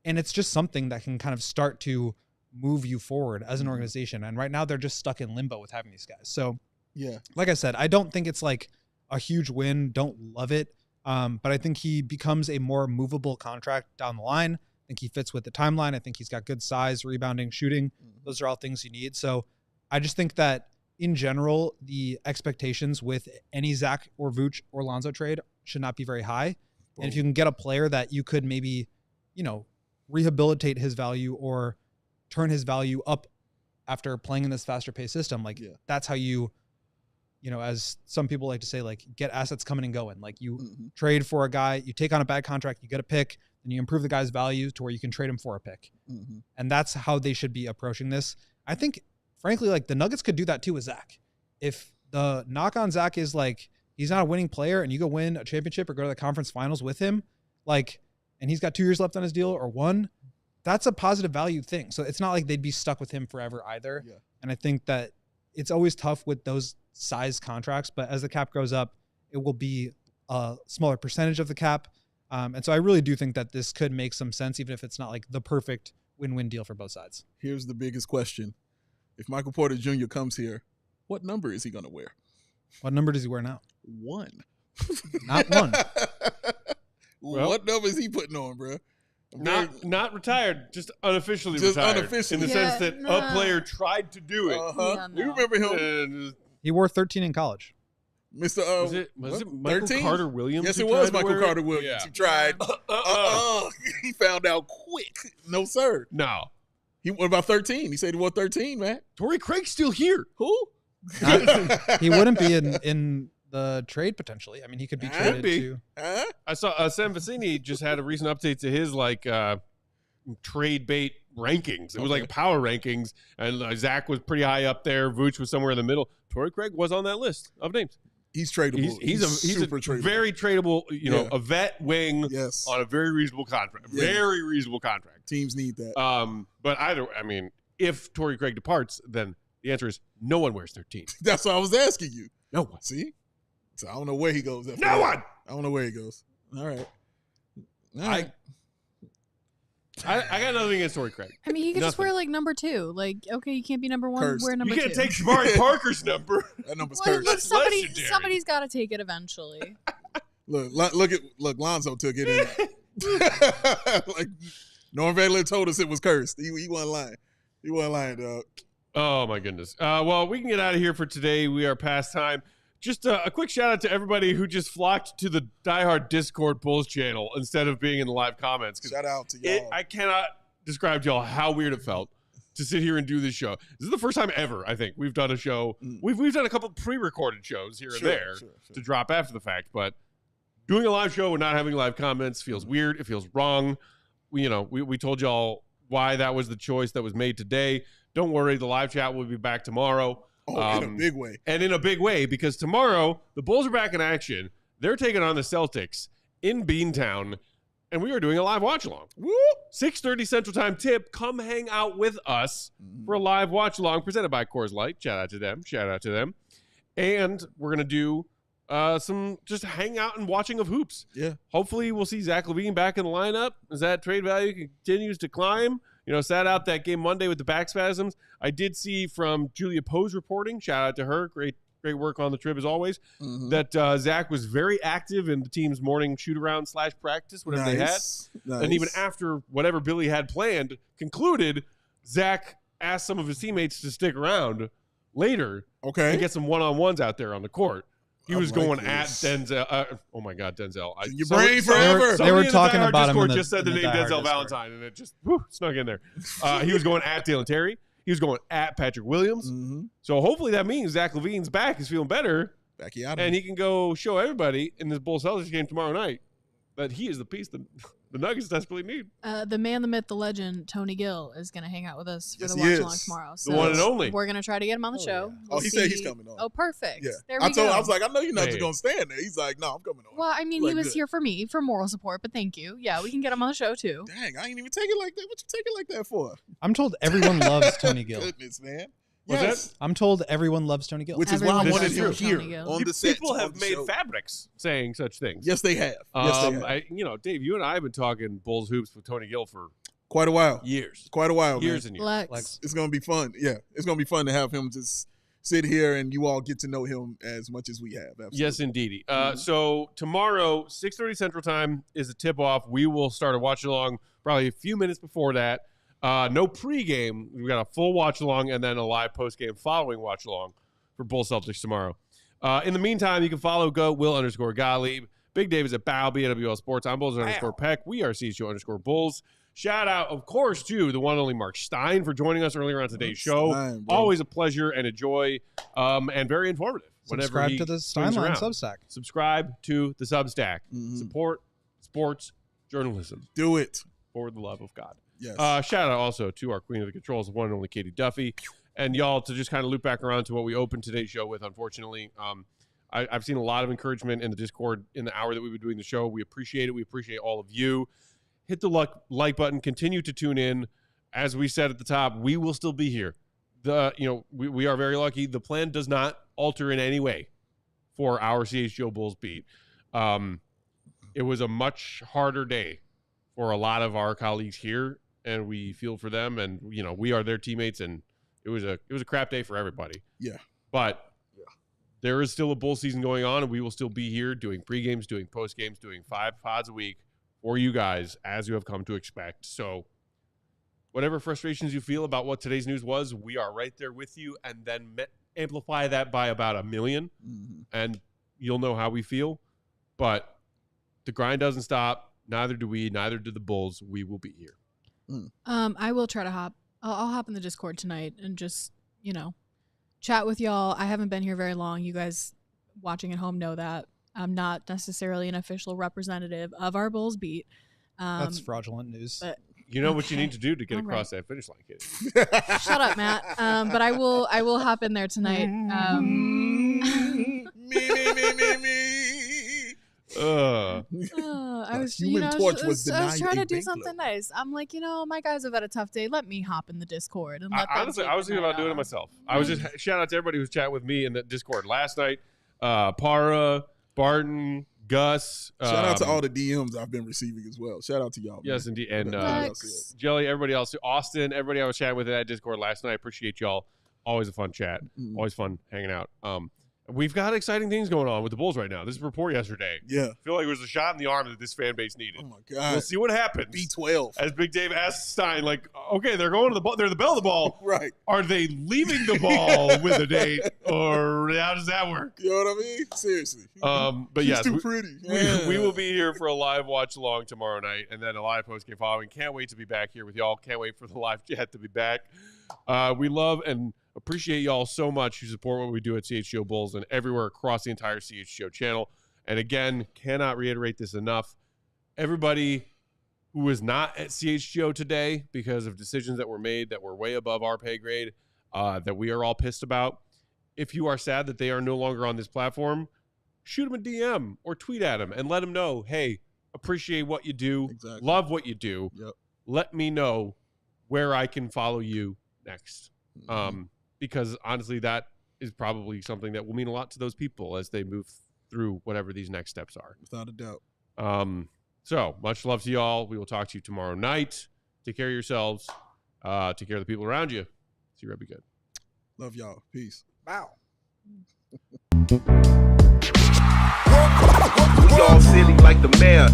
And it's just something that can kind of start to move you forward as an organization. And right now they're just stuck in limbo with having these guys. So yeah, like I said, I don't think it's like a huge win. Don't love it. But I think he becomes a more movable contract down the line. I think he fits with the timeline. I think he's got good size, rebounding, shooting. Those are all things you need. So I just think that in general, the expectations with any Zach or Vooch or Lonzo trade should not be very high. And if you can get a player that you could maybe, rehabilitate his value or turn his value up after playing in this faster paced system, that's how you, as some people like to say, like get assets coming and going. Like you trade for a guy, you take on a bad contract, you get a pick, and you improve the guy's value to where you can trade him for a pick. And that's how they should be approaching this. I think, frankly, like the Nuggets could do that too with Zach. If the knock on Zach is like, he's not a winning player and you go win a championship or go to the conference finals with him, and he's got 2 years left on his deal or 1, that's a positive value thing. So it's not like they'd be stuck with him forever either. Yeah. And I think that it's always tough with those size contracts, but as the cap goes up, it will be a smaller percentage of the cap. And so I really do think that this could make some sense, even if it's not like the perfect win-win deal for both sides. Here's the biggest question. If Michael Porter Jr. comes here, what number is he going to wear? What number does he wear now? 1. Not 1. Well, what number is he putting on, bro? Not retired, just unofficially retired. Unofficially. In the sense that a player tried to do it. Yeah, we remember him. He wore 13 in college. Mr. Was it Michael 13? Carter Williams? Yes, it was Michael Carter Williams. He tried. He found out quick. No, sir. No. He won about 13. He said he won 13, man. Torrey Craig's still here. Who? He wouldn't be in the trade potentially. I mean, he could be traded to. I saw Sam Vecini just had a recent update to his trade bait rankings. It was like power rankings, and Zach was pretty high up there. Vooch was somewhere in the middle. Torrey Craig was on that list of names. He's tradable. He's super tradable. Very tradable. A vet wing on a very reasonable contract. Yeah. Very reasonable contract. Teams need that. But if Torrey Craig departs, then the answer is no one wears 13. That's what I was asking you. No one. See? So I don't know where he goes. No one. I don't know where he goes. All right. I got nothing against Torrey Craig. I mean, he could just wear number 2. Okay, you can't be number 1. Cursed. Wear number 2. You can't take Jabari Parker's number. That number's cursed. Somebody's got to take it eventually. Look, Lonzo took it in. Norm Valer told us it was cursed. He wasn't lying. He wasn't lying, dog. Oh my goodness. Well, we can get out of here for today. We are past time. Just a quick shout out to everybody who just flocked to the diehard Discord Bulls channel instead of being in the live comments. Shout out to y'all. I cannot describe to y'all how weird it felt to sit here and do this show. This is the first time ever, I think, we've done a show. We've done a couple pre-recorded shows here and there to drop after the fact, but doing a live show and not having live comments feels weird. It feels wrong. We told y'all why that was the choice that was made today. Don't worry, the live chat will be back tomorrow. In a big way. And in a big way, because tomorrow, the Bulls are back in action. They're taking on the Celtics in Beantown, and we are doing a live watch-along. 6:30 Central Time tip. Come hang out with us for a live watch-along presented by Coors Light. Shout out to them. And we're going to do some just hang out and watching of hoops. Yeah. Hopefully, we'll see Zach LaVine back in the lineup as that trade value continues to climb. Sat out that game Monday with the back spasms. I did see from Julia Poe's reporting, shout out to her, great work on the trip as always, that Zach was very active in the team's morning shoot-around / practice, whatever they had. Nice. And even after whatever Billy had planned concluded, Zach asked some of his teammates to stick around later to get some one-on-ones out there on the court. He was going at Denzel. Oh my God, Denzel! Your brain forever. They were talking about him. Discord just said the name Denzel Valentine, and it just snuck in there. He was going at Dalen Terry. He was going at Patrick Williams. So hopefully that means Zach LaVine's back is feeling better, and he can go show everybody in this Bulls Celtics game tomorrow night that he is the piece that the Nuggets desperately need. The man, the myth, the legend, Tony Gill is going to hang out with us for the watch along tomorrow. So the one and only. We're going to try to get him on the show. Yeah. He said he's coming on. Oh, perfect. Yeah. There we go. I was like, I know you're not just going to stand there. He's like, no, I'm coming on. Well, I mean, he was here for me for moral support, but thank you. Yeah, we can get him on the show too. Dang, I ain't even take it like that. What you take it like that for? I'm told everyone loves Tony Gill. Goodness, man. Yes. I'm told everyone loves Tony Gill. Which is why I Everyone wanted loves him here Tony Gill. on the set. People on have the made show. fabrics saying such things. Yes, they have. Yes, they have. Dave, you and I have been talking Bulls hoops with Tony Gill for Quite a while. years. Quite a while, Years man. and years. Lex. It's going to be fun. Yeah, it's going to be fun to have him just sit here and you all get to know him as much as we have. Absolutely. Yes, indeedy. So tomorrow, 6:30 Central Time is the tip-off. We will start a watch-along probably a few minutes before that. No pregame. We've got a full watch-along and then a live postgame following watch-along for Bull Celtics tomorrow. In the meantime, you can follow Will_Gottlieb. Big Dave is at Bow, BWL Sports. I'm Bulls_Peck. We are CHGO_Bulls. Shout out, of course, to the one and only Marc Stein for joining us earlier on today's show. Stein, Always a pleasure and a joy, and very informative. Subscribe to the Steinline Substack. Subscribe to the Substack. Mhm. Support sports journalism Do it. for the love of God. Yes. Shout out also to our queen of the controls, the one and only Katie Duffy. And y'all, to just kind of loop back around to what we opened today's show with, unfortunately, I've seen a lot of encouragement in the Discord in the hour that we've been doing the show. We appreciate it. We appreciate all of you. Hit the like button. Continue to tune in. As we said at the top, we will still be here. We are very lucky. The plan does not alter in any way for our CHGO Bulls beat. It was a much harder day for a lot of our colleagues here, and we feel for them. And we are their teammates, and it was a crap day for everybody. Yeah. But there is still a Bull season going on, and we will still be here doing pre-games, doing post-games, doing 5 pods a week for you guys, as you have come to expect. So whatever frustrations you feel about what today's news was, we are right there with you, and then amplify that by about 1 million, and you'll know how we feel. But the grind doesn't stop. Neither do we. Neither do the Bulls. We will be here. I will try to hop. I'll hop in the Discord tonight and just, chat with y'all. I haven't been here very long. You guys watching at home know that. I'm not necessarily an official representative of our Bulls beat. That's fraudulent news. But You know what you need to do to get All across that finish line, kid. shut up, Matt. But I will hop in there tonight. Me. I was, Human Torch was I was denied trying a to do bank something loan. nice. I'm like, my guys have had a tough day. Let me hop in the Discord and let them Honestly, take I was the thinking night about doing it off. myself. I was just shout out to everybody who's chatting with me in the Discord last night. Para, Barton, Gus. Shout out to all the DMs I've been receiving as well. Shout out to y'all. Yes, indeed. And Lex. Jelly, everybody else, Austin, everybody I was chatting with in that Discord last night. I appreciate y'all. Always a fun chat. Always fun hanging out. We've got exciting things going on with the Bulls right now. This is a report yesterday. Yeah. I feel like it was a shot in the arm that this fan base needed. Oh my God. We'll see what happens. B12. As Big Dave asked Stein, like, okay, they're going to the ball. They're the bell of the ball. Right. Are they leaving the ball with a date, or how does that work? You know what I mean? Seriously. But She's yes, too pretty. we will be here for a live watch along tomorrow night, and then a live post game following. Can't wait to be back here with y'all. Can't wait for the live chat to be back. We love and appreciate y'all so much who support what we do at CHGO Bulls and everywhere across the entire CHGO channel. And again, cannot reiterate this enough. Everybody who is not at CHGO today because of decisions that were made that were way above our pay grade, that we are all pissed about. If you are sad that they are no longer on this platform, shoot them a DM or tweet at them and let them know, hey, appreciate what you do. Exactly. Love what you do. Yep. Let me know where I can follow you next. Because honestly, that is probably something that will mean a lot to those people as they move through whatever these next steps are. Without a doubt. So much love to y'all. We will talk to you tomorrow night. Take care of yourselves. Take care of the people around you. See you, be good. Love y'all. Peace. Wow. We all silly like the mayor.